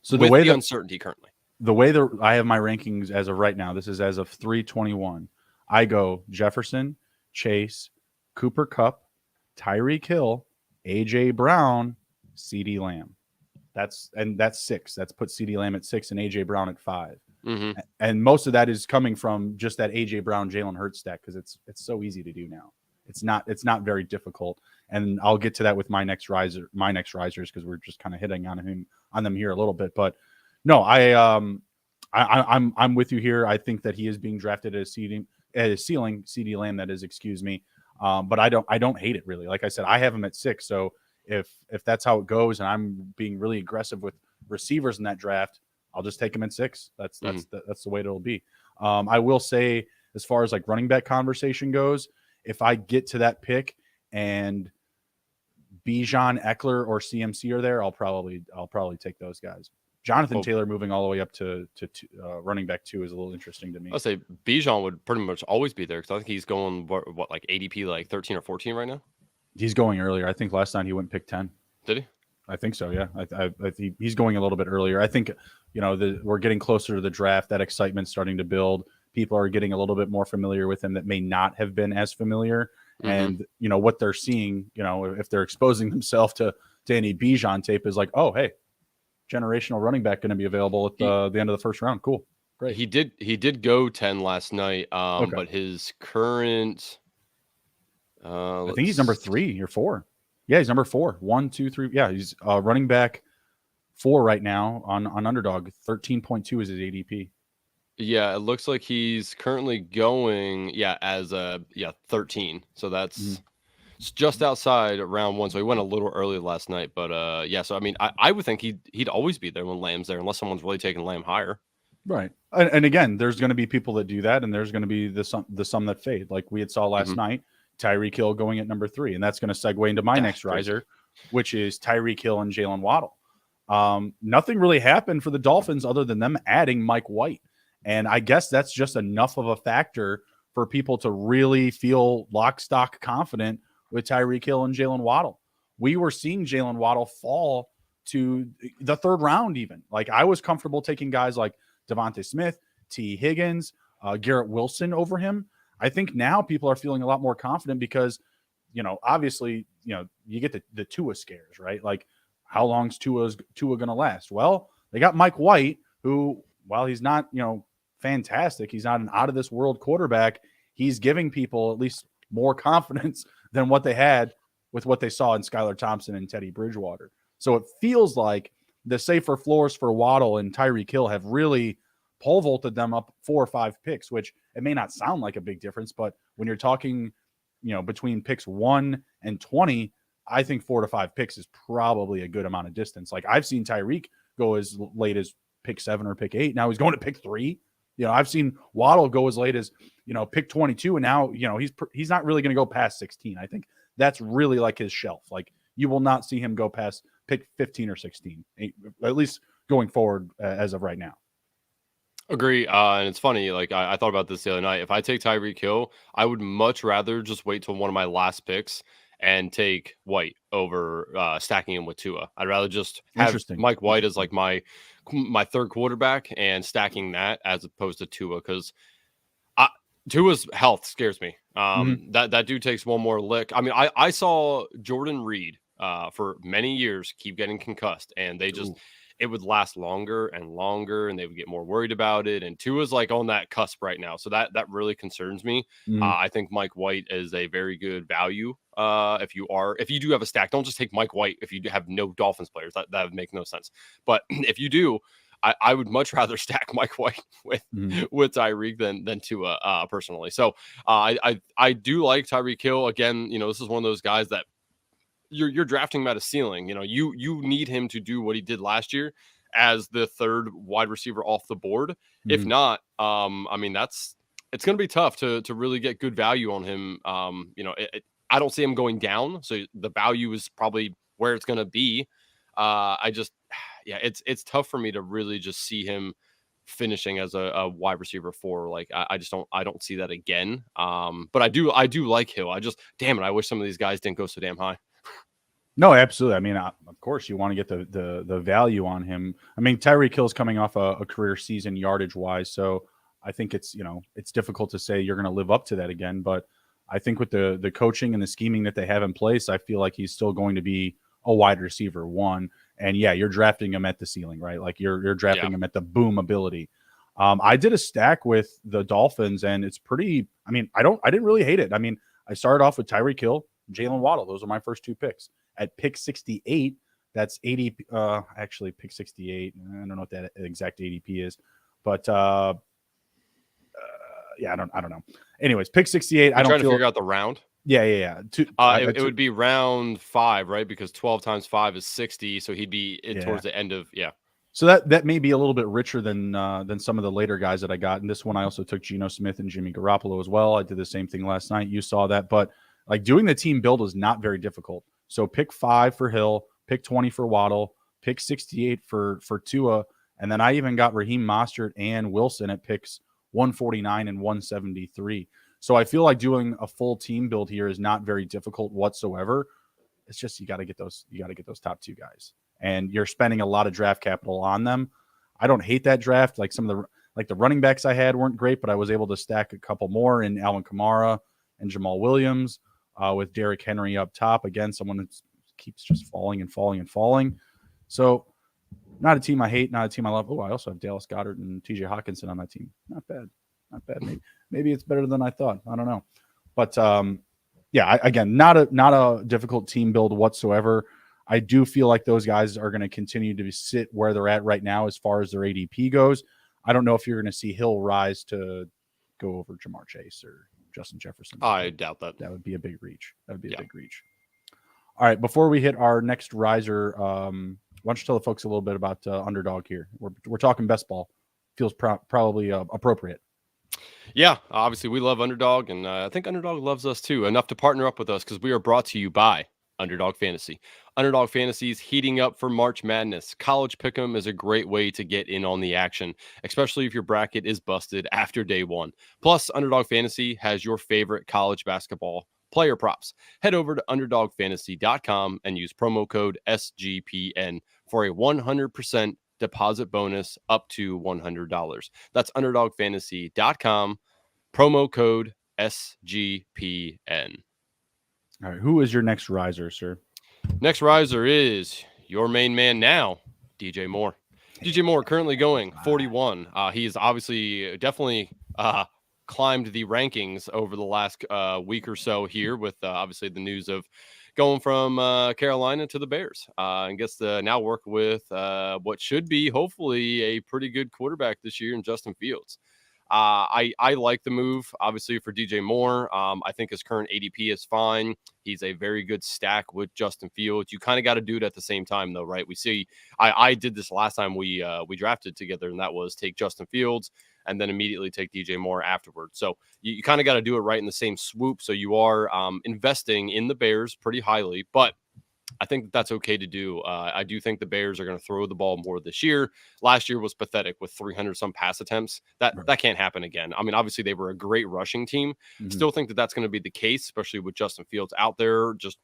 So with the uncertainty currently, the way that I have my rankings as of right now, this is as of 3/21. I go Jefferson, Chase, Cooper Kupp, Tyreek Hill, AJ Brown, CeeDee Lamb. That's 6. That's put CeeDee Lamb at 6 and AJ Brown at 5. Mm-hmm. And most of that is coming from just that AJ Brown, Jalen Hurts stack because it's so easy to do now. It's not very difficult. And I'll get to that with my next risers because we're just kind of hitting on them here a little bit. But no, I'm with you here. I think that he is being drafted at his ceiling, CeeDee Lamb, that is, excuse me. But I don't hate it really. Like I said, I have him at 6. So if that's how it goes, and I'm being really aggressive with receivers in that draft, I'll just take him at 6. That's the way it'll be. I will say, as far as like running back conversation goes, if I get to that pick and Bijan, Eckler, or CMC are there, I'll probably take those guys. Jonathan Taylor moving all the way up to running back 2 is a little interesting to me. I'll say Bijan would pretty much always be there because I think he's going what like ADP like 13 or 14 right now. He's going earlier. I think last time he went pick 10. Did he? I think so. Yeah, I think he's going a little bit earlier. I think we're getting closer to the draft. That excitement's starting to build. People are getting a little bit more familiar with him that may not have been as familiar. And what they're seeing, if they're exposing themselves to any Bijan tape, is like, oh hey, generational running back going to be available at the end of the first round. Cool, great. He did go 10 last night. But his current, I think he's number 3 or 4. Yeah, he's number 4. 1, 2, 3. Yeah, he's running back 4 right now on Underdog. 13.2 is his ADP. Yeah, it looks like he's currently going as 13. So that's just outside round 1. So he went a little early last night, but so I mean, I would think he'd always be there when Lamb's there, unless someone's really taking Lamb higher. Right. And again, there's going to be people that do that, and there's going to be the some that fade, like we had saw last night. Tyreek Hill going at number 3, and that's going to segue into my next riser, which is Tyreek Hill and Jalen Waddle. Nothing really happened for the Dolphins other than them adding Mike White. And I guess that's just enough of a factor for people to really feel lock, stock confident with Tyreek Hill and Jalen Waddle. We were seeing Jalen Waddle fall to the 3rd round even. Like, I was comfortable taking guys like Devontae Smith, T. Higgins, Garrett Wilson over him. I think now people are feeling a lot more confident because, obviously, you get the Tua scares, right? Like, how long's Tua going to last? Well, they got Mike White, who, while he's not, fantastic, he's not an out of this world quarterback. He's giving people at least more confidence than what they had with what they saw in Skylar Thompson and Teddy Bridgewater. So it feels like the safer floors for Waddle and Tyreek Hill have really pole vaulted them up 4 or 5 picks, which it may not sound like a big difference, but when you're talking, between picks 1 and 20, I think 4 to 5 picks is probably a good amount of distance. Like, I've seen Tyreek go as late as pick 7 or pick 8. Now he's going to pick 3. I've seen Waddle go as late as, pick 22. And now, he's not really going to go past 16. I think that's really like his shelf. Like, you will not see him go past pick 15 or 16, at least going forward as of right now. Agree. And it's funny, like I thought about this the other night. If I take Tyreek Hill, I would much rather just wait till one of my last picks and take White over stacking him with Tua. I'd rather just have Mike White as like my 3rd quarterback and stacking that as opposed to Tua, because Tua's health scares me. That dude takes one more lick. I mean, I saw Jordan Reed for many years keep getting concussed, and they just it would last longer and longer, and they would get more worried about it. And Tua's like on that cusp right now, so that really concerns me. I think Mike White is a very good value. If you do have a stack, don't just take Mike White if you have no Dolphins players. That would make no sense. But if you do, I would much rather stack Mike White with Tyreek than Tua personally. So I do like Tyreek Hill. Again, this is one of those guys that you're drafting him at a ceiling. You need him to do what he did last year as the 3rd wide receiver off the board. If not, I mean, it's going to be tough to really get good value on him. I don't see him going down. So the value is probably where it's going to be. It's tough for me to really just see him finishing as a wide receiver 4. Like I don't see that again. But I do like Hill. I wish some of these guys didn't go so damn high. No, absolutely. I mean, of course, you want to get the value on him. I mean, Tyreek Hill's coming off a career season yardage wise, so I think it's difficult to say you're going to live up to that again. But I think with the coaching and the scheming that they have in place, I feel like he's still going to be a wide receiver 1. And yeah, you're drafting him at the ceiling, right? Like you're drafting him at the boom ability. I did a stack with the Dolphins, and it's pretty. I mean, I didn't really hate it. I mean, I started off with Tyreek Hill, Jalen Waddle. Those are my first 2 picks. At pick 68, that's ADP. Actually, pick 68. I don't know what that exact ADP is, but I don't know. Anyways, pick 68. I don't trying to figure out the round. Yeah. It would be round 5, right? Because 12 times 5 is 60, so he'd be towards the end of So that may be a little bit richer than some of the later guys that I got. And this one, I also took Geno Smith and Jimmy Garoppolo as well. I did the same thing last night. You saw that, but like doing the team build is not very difficult. So pick 5 for Hill, pick 20 for Waddle, pick 68 for Tua, and then I even got Raheem Mostert and Wilson at picks 149 and 173. So I feel like doing a full team build here is not very difficult whatsoever. It's just you got to get those top 2 guys, and you're spending a lot of draft capital on them. I don't hate that draft. Like some of the running backs I had weren't great, but I was able to stack a couple more in Alvin Kamara and Jamal Williams. With Derrick Henry up top. Again, someone that keeps just falling and falling and falling. So not a team I hate, not a team I love. Oh, I also have Dallas Goedert and TJ Hawkinson on my team. Not bad. Maybe it's better than I thought. I don't know. But again, not a difficult team build whatsoever. I do feel like those guys are going to continue to sit where they're at right now as far as their ADP goes. I don't know if you're going to see Hill rise to go over Jamar Chase or Justin Jefferson. I doubt that. That would be a big reach. That would be a big reach. All right, before we hit our next riser, why don't you tell the folks a little bit about Underdog here? We're talking best ball. Feels probably appropriate. Yeah, obviously we love Underdog, and I think Underdog loves us too, enough to partner up with us because we are brought to you by Underdog Fantasy. Underdog Fantasy is heating up for March Madness. College Pick'em is a great way to get in on the action, especially if your bracket is busted after day 1. Plus, Underdog Fantasy has your favorite college basketball player props. Head over to UnderdogFantasy.com and use promo code SGPN for a 100% deposit bonus up to $100. That's UnderdogFantasy.com, promo code SGPN. All right, who is your next riser, sir? Next riser is your main man now, DJ Moore. DJ Moore currently going 41. He's obviously definitely climbed the rankings over the last week or so here with obviously the news of going from Carolina to the Bears and gets to now work with what should be hopefully a pretty good quarterback this year in Justin Fields. I like the move, obviously, for DJ Moore. I think his current ADP is fine. He's a very good stack with Justin Fields. You kind of got to do it at the same time, though, right? We see I did this last time we drafted together, and that was take Justin Fields and then immediately take DJ Moore afterwards. So you kind of got to do it right in the same swoop. So you are investing in the Bears pretty highly, but I think that's okay to do. I do think the Bears are going to throw the ball more this year. Last year was pathetic with 300 some pass attempts. That can't happen again. I mean, obviously they were a great rushing team. Still think that that's going to be the case, especially with Justin Fields out there just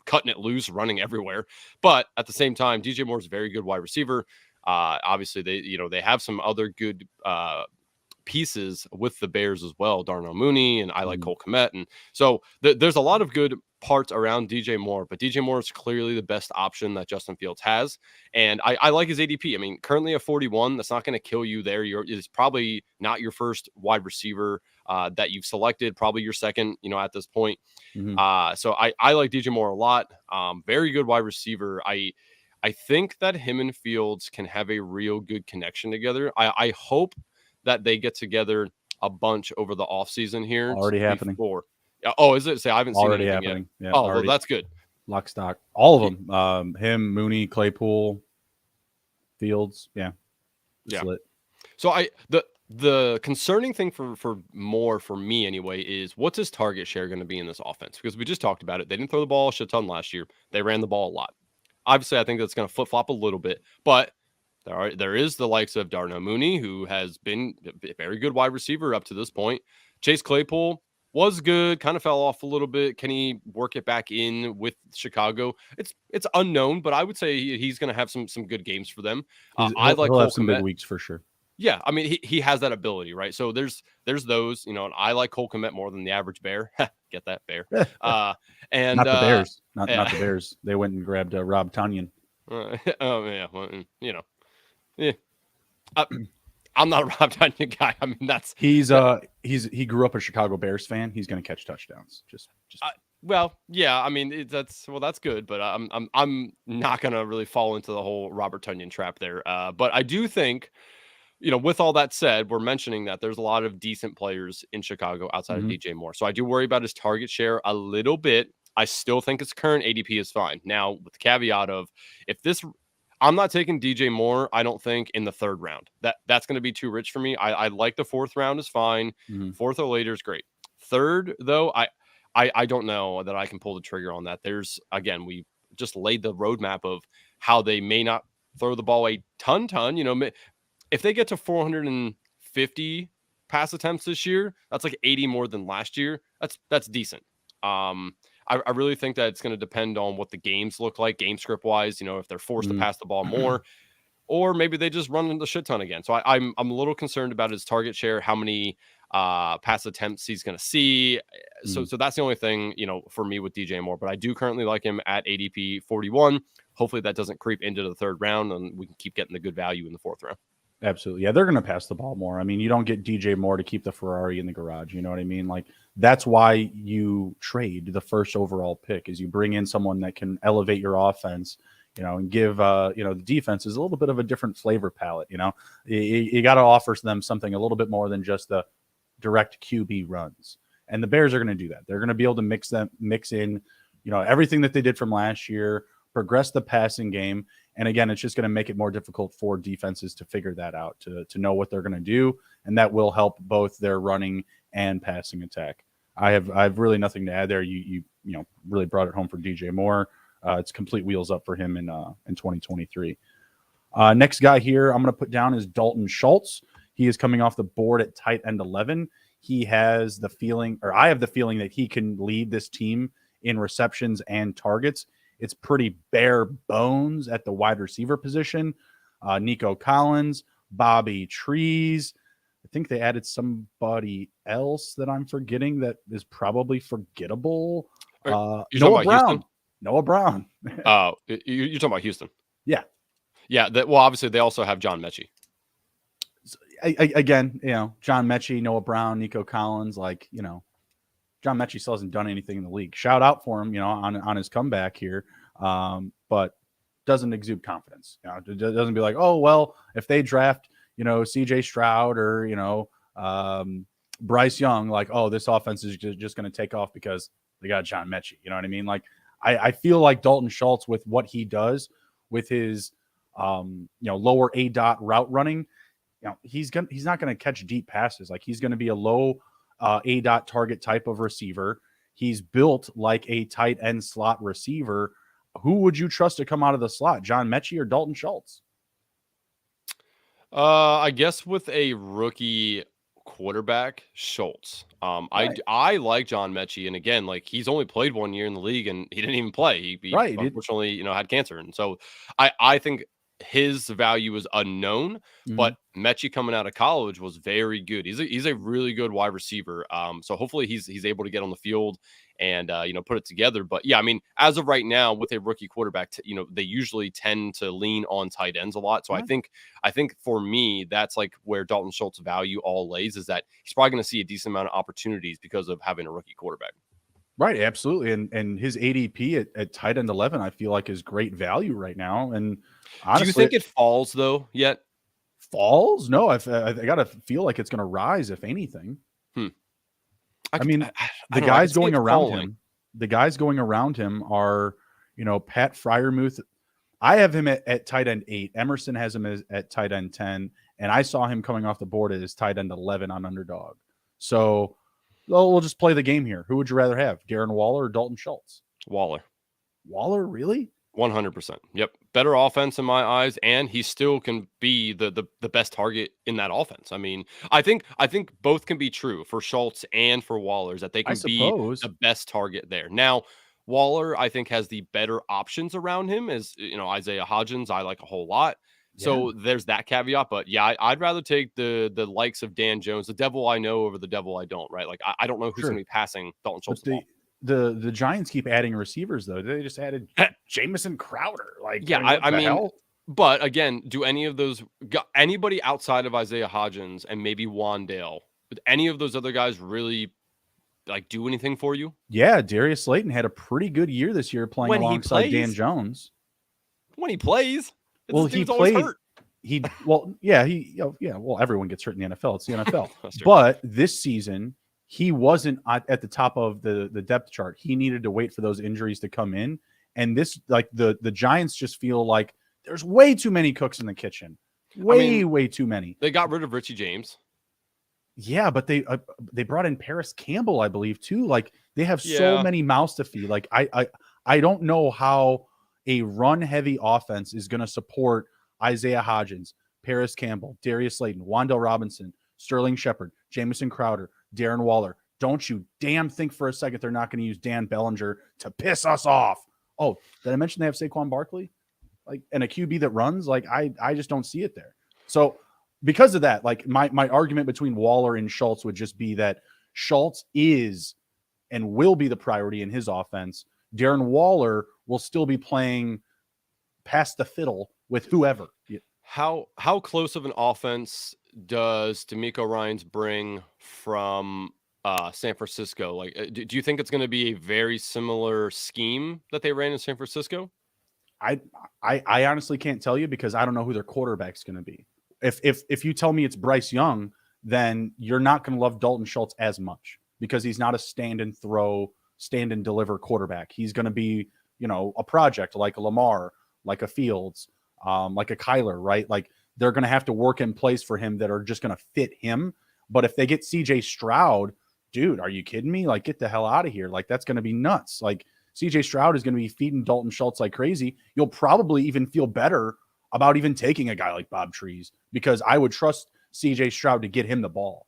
cutting it loose, running everywhere. But at the same time, DJ Moore's a very good wide receiver. Obviously they have some other good pieces with the Bears as well. Darnell Mooney, and I like Cole Kmet. And so there's a lot of good parts around DJ Moore, but DJ Moore is clearly the best option that Justin Fields has. And I like his ADP. I mean, currently at 41, that's not going to kill you there. It's probably not your first wide receiver that you've selected, probably your second, at this point. So I like DJ Moore a lot. Very good wide receiver. I think that him and Fields can have a real good connection together. I hope that they get together a bunch over the offseason here. Already happening. Oh, is it? Say I haven't seen already anything happening. yet. Yeah, well, that's good. Lock, stock, all of them. Him, Mooney, Claypool, Fields. Yeah. Yeah. Lit. So The concerning thing for me anyway is what's his target share going to be in this offense? Because we just talked about it. They didn't throw the ball a shit ton last year. They ran the ball a lot. Obviously, I think that's going to flip flop a little bit, but there is the likes of Darnell Mooney, who has been a very good wide receiver up to this point. Chase Claypool was good, kind of fell off a little bit. Can he work it back in with Chicago? It's unknown, but I would say he's going to have some good games for them. I like he'll Cole have some big Kmet. weeks for sure. Yeah, I mean he has that ability, right? So there's those, and I like Cole Kmet more than the average bear. Get that bear? And not the Bears, not yeah. the Bears. They went and grabbed Rob Tonyan. Oh yeah, well, yeah. I'm not a Rob Tonyan guy. I mean he grew up a Chicago Bears fan. He's going to catch touchdowns. Just well, yeah. I mean that's good, but I'm not going to really fall into the whole Robert Tonyan trap there. But I do think. With all that said, we're mentioning that there's a lot of decent players in Chicago outside of DJ Moore. So I do worry about his target share a little bit. I still think his current ADP is fine. Now, with the caveat of I'm not taking DJ Moore, I don't think, in the third round. That's going to be too rich for me. I like the fourth round is fine. Fourth or later is great. Third, though, I don't know that I can pull the trigger on that. Again, we just laid the roadmap of how they may not throw the ball a ton. If they get to 450 pass attempts this year, that's like 80 more than last year. That's decent. I really think that it's going to depend on what the games look like, game script wise. If they're forced to pass the ball more, or maybe they just run the shit ton again. So I'm a little concerned about his target share, how many pass attempts he's going to see. So that's the only thing for me with DJ Moore. But I do currently like him at ADP 41. Hopefully that doesn't creep into the third round, and we can keep getting the good value in the fourth round. Absolutely. Yeah, they're going to pass the ball more. I mean, you don't get DJ Moore to keep the Ferrari in the garage. You know what I mean? Like, that's why you trade the first overall pick, is you bring in someone that can elevate your offense, and give, the defenses a little bit of a different flavor palette. You got to offer them something a little bit more than just the direct QB runs. And the Bears are going to do that. They're going to be able to mix in, everything that they did from last year, progress the passing game. And again, it's just going to make it more difficult for defenses to figure that out, to know what they're going to do. And that will help both their running and passing attack. I have really nothing to add there. You really brought it home for DJ Moore. It's complete wheels up for him in 2023. Next guy here I'm going to put down is Dalton Schultz. He is coming off the board at tight end 11. He has the feeling, or I have the feeling, that he can lead this team in receptions and targets. It's pretty bare bones at the wide receiver position. Nico Collins, Bobby Trees. I think they added somebody else that I'm forgetting that is probably forgettable. Noah Brown. Noah Brown. Oh, you're talking about Houston. Yeah. Yeah. Well, obviously they also have John Mechie. So, again, John Mechie, Noah Brown, Nico Collins, John Mechie still hasn't done anything in the league. Shout out for him, on his comeback here, but doesn't exude confidence. It doesn't be like, oh, well, if they draft, CJ Stroud or, Bryce Young, like, oh, this offense is just going to take off because they got John Mechie. You know what I mean? Like, I feel like Dalton Schultz, with what he does with his, lower ADOT route running, he's not going to catch deep passes. Like, he's going to be a low ADOT target type of receiver. He's built like a tight end slot receiver. Who would you trust to come out of the slot, John Mechie or Dalton Schultz? I guess with a rookie quarterback, Schultz. Right. I like John Mechie, and again, like, he's only played 1 year in the league, and he didn't even play. He unfortunately, had cancer, and so I think his value is unknown, but Mechie coming out of college was very good. He's a really good wide receiver. So hopefully he's able to get on the field and put it together. But yeah, I mean, as of right now, with a rookie quarterback, they usually tend to lean on tight ends a lot. So I think for me, that's like where Dalton Schultz's value all lays, is that he's probably going to see a decent amount of opportunities because of having a rookie quarterback. Right, absolutely, and his ADP at tight end 11, I feel like, is great value right now. And honestly, do you think it falls though yet? Falls? No, I got to feel like it's going to rise, if anything. I mean, the guys going around him are, Pat Freiermuth. I have him at tight end 8. Emerson has him at tight end 10. And I saw him coming off the board as tight end 11 on Underdog. So we'll just play the game here. Who would you rather have, Darren Waller or Dalton Schultz? Waller. Waller, really? 100%. Yep. Better offense in my eyes, and he still can be the best target in that offense. I mean, I think both can be true for Schultz and for Waller, that they can be the best target there. Now, Waller, I think, has the better options around him, as Isaiah Hodgins, I like a whole lot. So there's that caveat, but yeah, I'd rather take the likes of Dan Jones, the devil I know over the devil I don't, right? Like I don't know who's going to be passing Dalton Schultz the ball. The Giants keep adding receivers, though. They just added Jamison Crowder. Like, yeah, I mean, hell? But again, do any of those, anybody outside of Isaiah Hodgins and maybe Wandale, would any of those other guys really like do anything for you? Yeah, Darius Slayton had a pretty good year this year playing alongside Dan Jones. When he plays, well, he played. Hurt. Well, everyone gets hurt in the NFL. It's the NFL. But this season, he wasn't at the top of the depth chart. He needed to wait for those injuries to come in. And this, like the Giants just feel like there's way too many cooks in the kitchen. Way too many. They got rid of Richie James. Yeah, but they brought in Paris Campbell, I believe, too. Like they have so many mouths to feed. Like I don't know how a run-heavy offense is going to support Isaiah Hodgins, Paris Campbell, Darius Slayton, Wan'Dale Robinson, Sterling Shepard, Jamison Crowder, Darren Waller. Don't you damn think for a second they're not going to use Dan Bellinger to piss us off. Oh, did I mention they have Saquon Barkley? Like, and a QB that runs? Like, I just don't see it there. So because of that, like my argument between Waller and Schultz would just be that Schultz is and will be the priority in his offense. Darren Waller will still be playing past the fiddle with whoever. How close of an offense does DeMeco Ryans bring from San Francisco? Like, do you think it's going to be a very similar scheme that they ran in San Francisco? I honestly can't tell you because I don't know who their quarterback's going to be. If you tell me it's Bryce Young, then you're not going to love Dalton Schultz as much because he's not a stand and throw, stand and deliver quarterback. He's going to be, a project like a Lamar, like a Fields, like a Kyler, right? Like they're going to have to work in place for him that are just going to fit him. But if they get CJ Stroud, dude, are you kidding me? Like, get the hell out of here. Like, that's going to be nuts. Like, CJ Stroud is going to be feeding Dalton Schultz like crazy. You'll probably even feel better about even taking a guy like Bob Trees because I would trust CJ Stroud to get him the ball,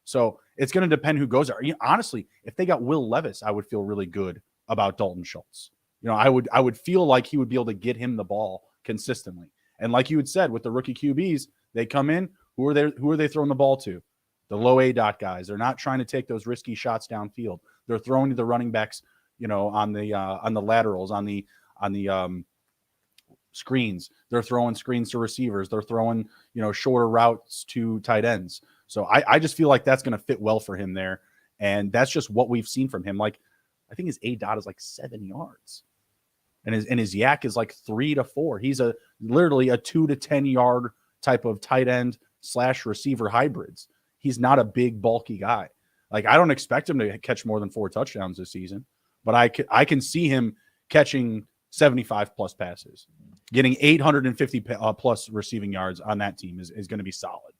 So it's going to depend who goes there. Honestly, if they got Will Levis, I would feel really good about Dalton Schultz. I would feel like he would be able to get him the ball consistently. And like you had said, with the rookie QBs, they come in. Who are they throwing the ball to? The low A dot guys. They're not trying to take those risky shots downfield. They're throwing to the running backs, on the laterals, on the screens. They're throwing screens to receivers. They're throwing, shorter routes to tight ends. So I just feel like that's going to fit well for him there. And that's just what we've seen from him. Like, I think his A dot is like 7 yards. And his yak is like 3 to 4. He's literally a 2 to 10 yard type of tight end / receiver hybrids. He's not a big bulky guy. Like, I don't expect him to catch more than 4 touchdowns this season, but I can see him catching 75 plus passes, getting 850 plus receiving yards on that team is going to be solid.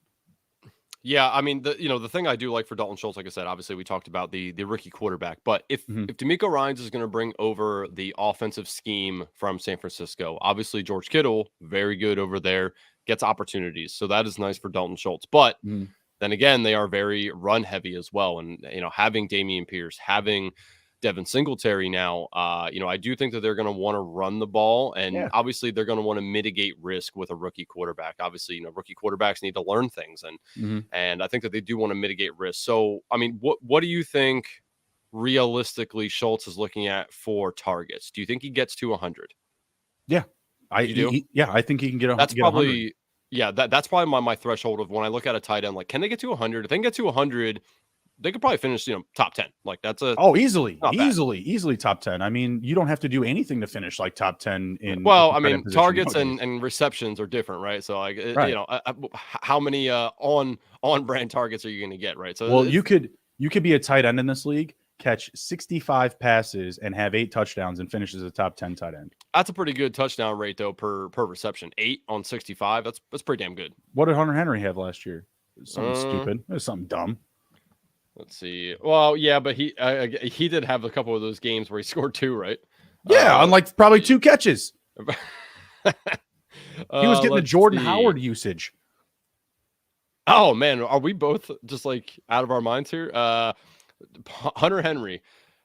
Yeah, I mean, the thing I do like for Dalton Schultz, like I said, obviously we talked about the rookie quarterback, but if DeMeco Ryans is going to bring over the offensive scheme from San Francisco, obviously George Kittle, very good over there, gets opportunities. So that is nice for Dalton Schultz. But then again, they are very run heavy as well. And, having Dameon Pierce, having Devin Singletary now, I do think that they're going to want to run the ball, and obviously they're going to want to mitigate risk with a rookie quarterback. Obviously, rookie quarterbacks need to learn things, and I think that they do want to mitigate risk. So, I mean, what do you think realistically Schultz is looking at for targets? Do you think he gets to 100? Yeah, I think he can get 100. That's probably 100. That's probably my threshold of when I look at a tight end. Like, can they get to 100? If they can get to 100. They could probably finish, top 10. Like, that's easily top 10. I mean, you don't have to do anything to finish like top 10 in. Well, I mean, targets and receptions are different, right? So, like, how many on brand targets are you going to get, right? So, you could be a tight end in this league, catch 65 passes and have 8 touchdowns and finish as a top 10 tight end. That's a pretty good touchdown rate though per reception. 8 on 65. That's pretty damn good. What did Hunter Henry have last year? Something stupid. It was something dumb. Let's see. Well, yeah, but he did have a couple of those games where he scored 2, right? Yeah, on like probably 2 catches. He was getting the Jordan Howard usage. Oh man, are we both just like out of our minds here? Hunter Henry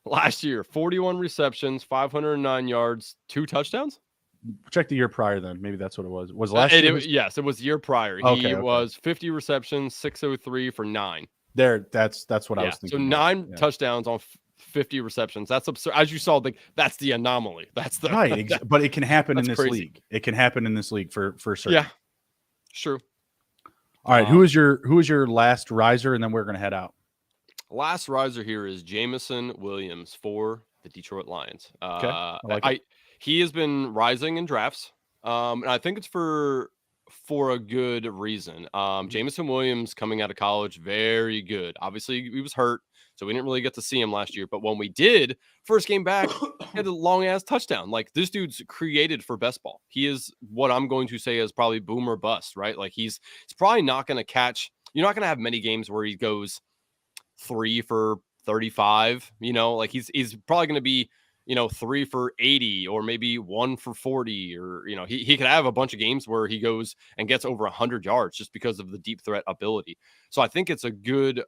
last year, 41 receptions, 509 yards, 2 touchdowns. Check the year prior then. Maybe that's what it was. Was last year? Yes, it was the year prior. He was 50 receptions, 603 for 9. There, that's what I was thinking. So 9 touchdowns on 50 receptions. That's absurd. As you saw, that's the anomaly. That's the right. But it can happen in this league. It can happen in this league for certain. Yeah, true. All right, who is your last riser, and then we're gonna head out. Last riser here is Jameson Williams for the Detroit Lions. Okay, he has been rising in drafts, and I think it's for a good reason. Jameson Williams coming out of college, very good. Obviously, he was hurt, so we didn't really get to see him last year. But when we did, first game back, he had a long ass touchdown. Like, this dude's created for best ball. He is what I'm going to say is probably boom or bust, right? Like, he's probably not going to catch. You're not going to have many games where he goes 3 for 35. Like he's probably going to be 3 for 80 or maybe 1 for 40, or he could have a bunch of games where he goes and gets over 100 yards just because of the deep threat ability. So I think it's a good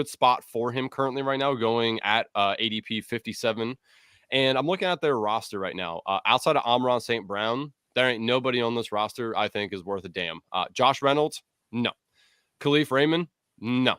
spot for him currently right now, going at ADP 57. And I'm looking at their roster right now. Outside of Amon-Ra St. Brown, there ain't nobody on this roster I think is worth a damn. Josh Reynolds, no. Khalif Raymond, no.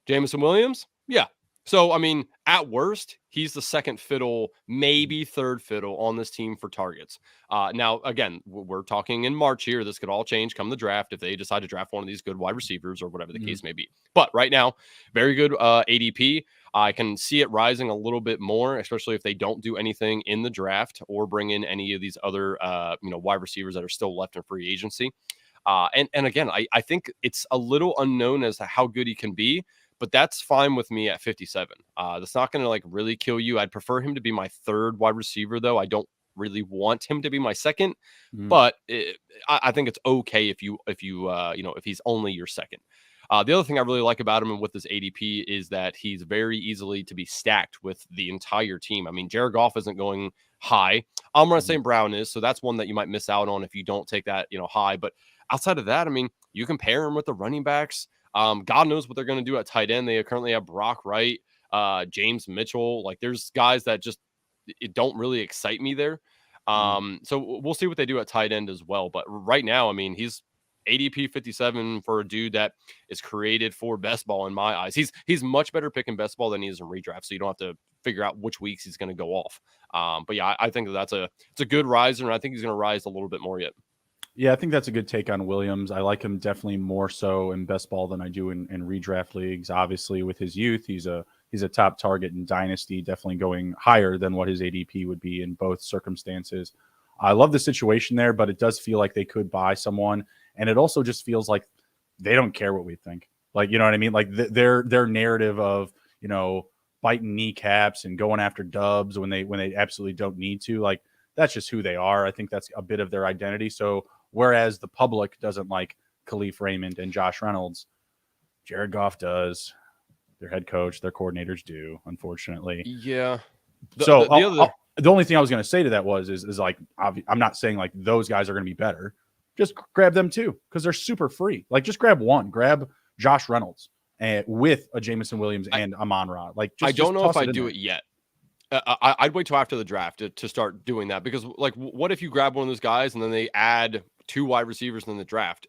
Jameson Williams, yeah. So, I mean, at worst, he's the second fiddle, maybe third fiddle on this team for targets. Now, again, we're talking in March here. This could all change come the draft if they decide to draft one of these good wide receivers or whatever the case may be. But right now, very good ADP. I can see it rising a little bit more, especially if they don't do anything in the draft or bring in any of these other, wide receivers that are still left in free agency. And again, I think it's a little unknown as to how good he can be. But that's fine with me at 57. That's not going to like really kill you. I'd prefer him to be my third wide receiver, though. I don't really want him to be my second, but I think it's okay if he's only your second. The other thing I really like about him and with this ADP is that he's very easily to be stacked with the entire team. I mean, Jared Goff isn't going high. Amon-Ra St. Brown is, so that's one that you might miss out on if you don't take that high. But outside of that, I mean, you can pair him with the running backs. God knows what they're going to do at tight end. They currently have Brock Wright, James Mitchell. Like, there's guys that just don't really excite me there. So we'll see what they do at tight end as well. But right now, I mean, he's ADP 57 for a dude that is created for best ball in my eyes. He's much better picking best ball than he is in redraft, so you don't have to figure out which weeks he's going to go off. But yeah, I think it's a good riser, and I think he's going to rise a little bit more yet. Yeah, I think that's a good take on Williams. I like him definitely more so in best ball than I do in redraft leagues. Obviously, with his youth, he's a top target in Dynasty, definitely going higher than what his ADP would be in both circumstances. I love the situation there, but it does feel like they could buy someone, and it also just feels like they don't care what we think. Like, you know what I mean? Like their narrative of biting kneecaps and going after dubs when they absolutely don't need to. Like, that's just who they are. I think that's a bit of their identity. So whereas the public doesn't like Khalif Raymond and Josh Reynolds, Jared Goff does. Their head coach, their coordinators do, unfortunately. Yeah. The only thing I was going to say to that is like, I'm not saying like those guys are going to be better. Just grab them too, because they're super free. Like, just grab one. Grab Josh Reynolds and with a Jameson Williams and Amon-Ra. Like, I don't know if I do it yet. I'd wait till after the draft to start doing that, because like, what if you grab one of those guys and then they add 2 wide receivers in the draft?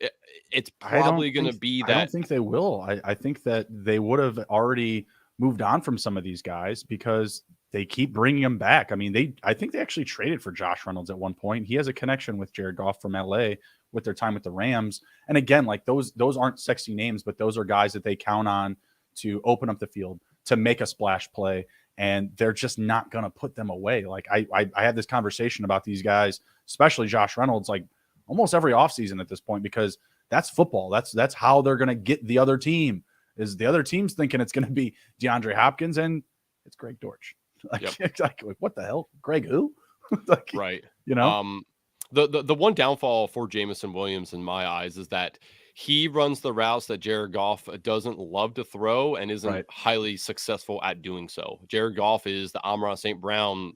It's probably going to be that. I don't think they will. I think that they would have already moved on from some of these guys because they keep bringing them back. I mean, I think they actually traded for Josh Reynolds at one point. He has a connection with Jared Goff from LA with their time with the Rams. And again, like those aren't sexy names, but those are guys that they count on to open up the field, to make a splash play. And they're just not going to put them away. Like I had this conversation about these guys, especially Josh Reynolds, like almost every offseason at this point, because that's football. That's how they're going to get the other team, is the other team's thinking it's going to be DeAndre Hopkins and it's Greg Dortch. Like, yep. Exactly. What the hell? Greg who? Like, Right. you know? The one downfall for Jameson Williams in my eyes is that he runs the routes that Jared Goff doesn't love to throw and isn't Right. highly successful at doing so. Jared Goff is the Amon St. Brown,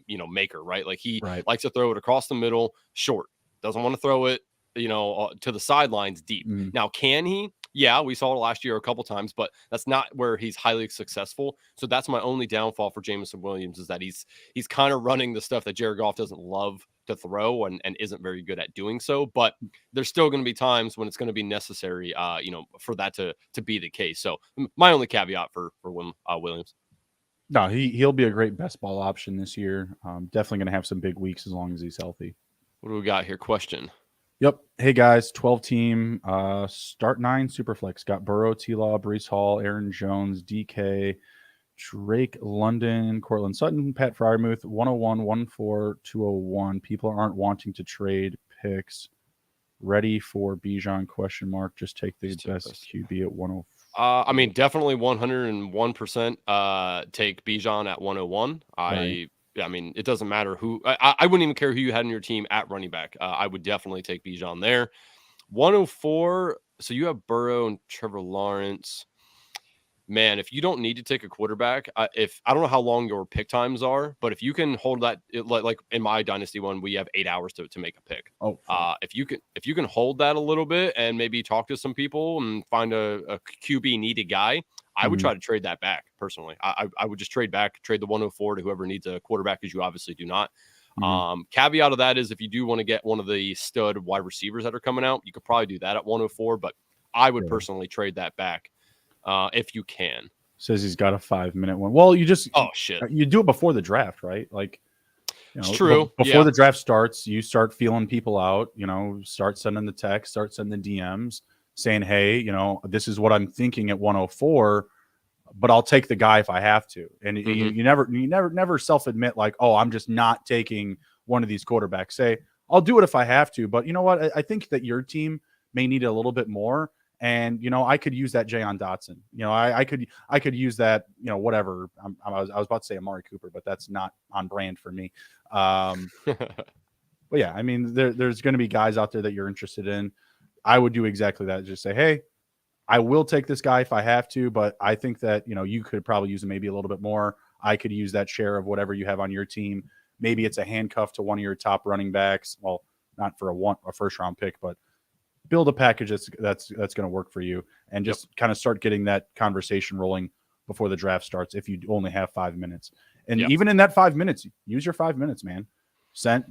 maker, right? Like he Right. likes to throw it across the middle, short. Doesn't want to throw it, to the sidelines deep. Mm. Now, can he? Yeah, we saw it last year a couple times, but that's not where he's highly successful. So that's my only downfall for Jameson Williams is that he's kind of running the stuff that Jared Goff doesn't love to throw and isn't very good at doing so. But there's still going to be times when it's going to be necessary, for that to be the case. So my only caveat for Williams. No, he'll be a great best ball option this year. Definitely going to have some big weeks as long as he's healthy. What do we got here? Question. Yep. Hey guys, 12 team, start 9 Superflex. Got Burrow, T-Law, Brees Hall, Aaron Jones, DK, Drake London, Cortland Sutton, Pat Fryermuth, 101, 114, 201. People aren't wanting to trade picks. Ready for Bijan? Question mark. Just take the best QB at 104. I mean, definitely 101% take Bijan at 101. Right. I mean, it doesn't matter who. I wouldn't even care who you had in your team at running back. I would definitely take Bijan there. 104. So you have Burrow and Trevor Lawrence. Man, if you don't need to take a quarterback, if I don't know how long your pick times are, but if you can hold that, like in my dynasty one, we have 8 hours to make a pick. Oh, if you can hold that a little bit and maybe talk to some people and find a QB needed guy, I would try to trade that back personally. I would just trade the 104 to whoever needs a quarterback, because you obviously do not. Caveat of that is if you do want to get one of the stud wide receivers that are coming out, you could probably do that at 104, but I would personally trade that back. If you can. Says he's got a 5-minute one. Well, you just shit. You do it before the draft, right? Like, it's true. Before the draft starts, you start feeling people out. Start sending the text, start sending the DMs, saying, "Hey, this is what I'm thinking at 104, but I'll take the guy if I have to." And you never self-admit like, "Oh, I'm just not taking one of these quarterbacks." Say, "I'll do it if I have to," but you know what? I think that your team may need a little bit more. And I could use that Jayon Dotson. I could use that. Whatever. I was about to say Amari Cooper, but that's not on brand for me. But yeah, I mean, there's going to be guys out there that you're interested in. I would do exactly that. Just say, hey, I will take this guy if I have to, but I think that you could probably use him maybe a little bit more. I could use that share of whatever you have on your team. Maybe it's a handcuff to one of your top running backs. Well, not for a first round pick, but build a package that's going to work for you, and just kind of start getting that conversation rolling before the draft starts. If you only have 5 minutes, and even in that 5 minutes, use your 5 minutes, man.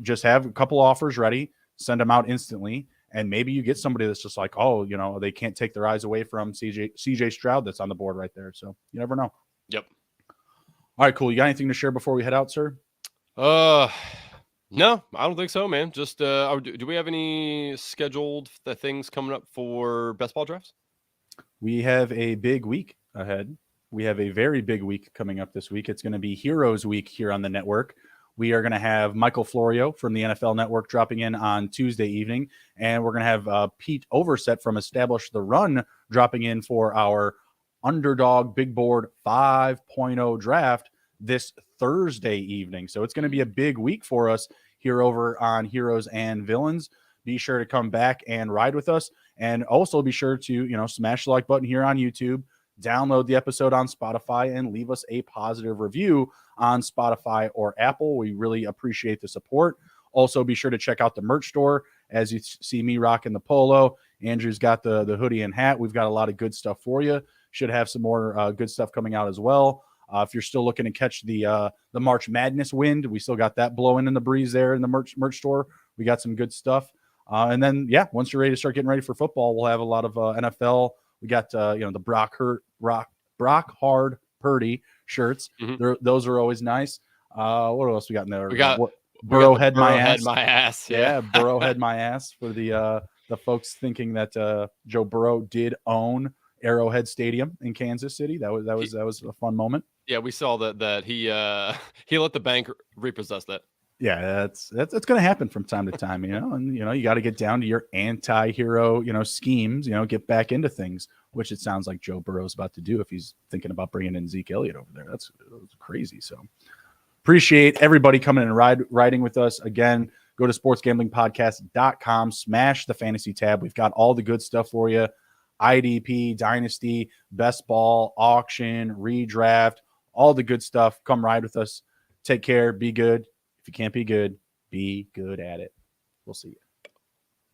Just have a couple offers ready, send them out instantly, and maybe you get somebody that's just like, oh, they can't take their eyes away from CJ Stroud that's on the board right there. So you never know. Yep. All right, cool. You got anything to share before we head out, sir? No, I don't think so, man. Just do we have any scheduled things coming up for best ball drafts? We have a big week ahead. We have a very big week coming up this week. It's going to be Heroes Week here on the network. We are going to have Michael Florio from the NFL Network dropping in on Tuesday evening, and we're going to have Pete Overset from Establish the Run dropping in for our Underdog Big Board 5.0 draft this Thursday evening. So it's going to be a big week for us here over on Heroes and Villains. Be sure to come back and ride with us, and also be sure to smash the like button here on YouTube, download the episode on Spotify, and leave us a positive review on Spotify or Apple. We really appreciate the support. Also, be sure to check out the merch store. As you see me rocking the polo, Andrew's got the hoodie and hat. We've got a lot of good stuff for you. Should have some more good stuff coming out as well. If you're still looking to catch the March Madness wind, we still got that blowing in the breeze there in the merch store. We got some good stuff. And then, once you're ready to start getting ready for football, we'll have a lot of NFL. We got, the Brock Hard Purdy shirts. Those are always nice. What else we got in there? We got Burrow Head My Ass. Yeah, Burrow Head My Ass for the folks thinking that Joe Burrow did own Arrowhead Stadium in Kansas City. That was a fun moment. Yeah, we saw that he let the bank repossess that. Yeah, that's going to happen from time to time, and you got to get down to your anti-hero, schemes, get back into things, which it sounds like Joe Burrow's about to do if he's thinking about bringing in Zeke Elliott over there. That's crazy. So, Appreciate everybody coming and riding with us. Again, go to sportsgamblingpodcast.com, smash the fantasy tab. We've got all the good stuff for you. IDP, Dynasty, Best Ball, Auction, Redraft, all the good stuff. Come ride with us. Take care. Be good. If you can't be good, be good at it. We'll see you.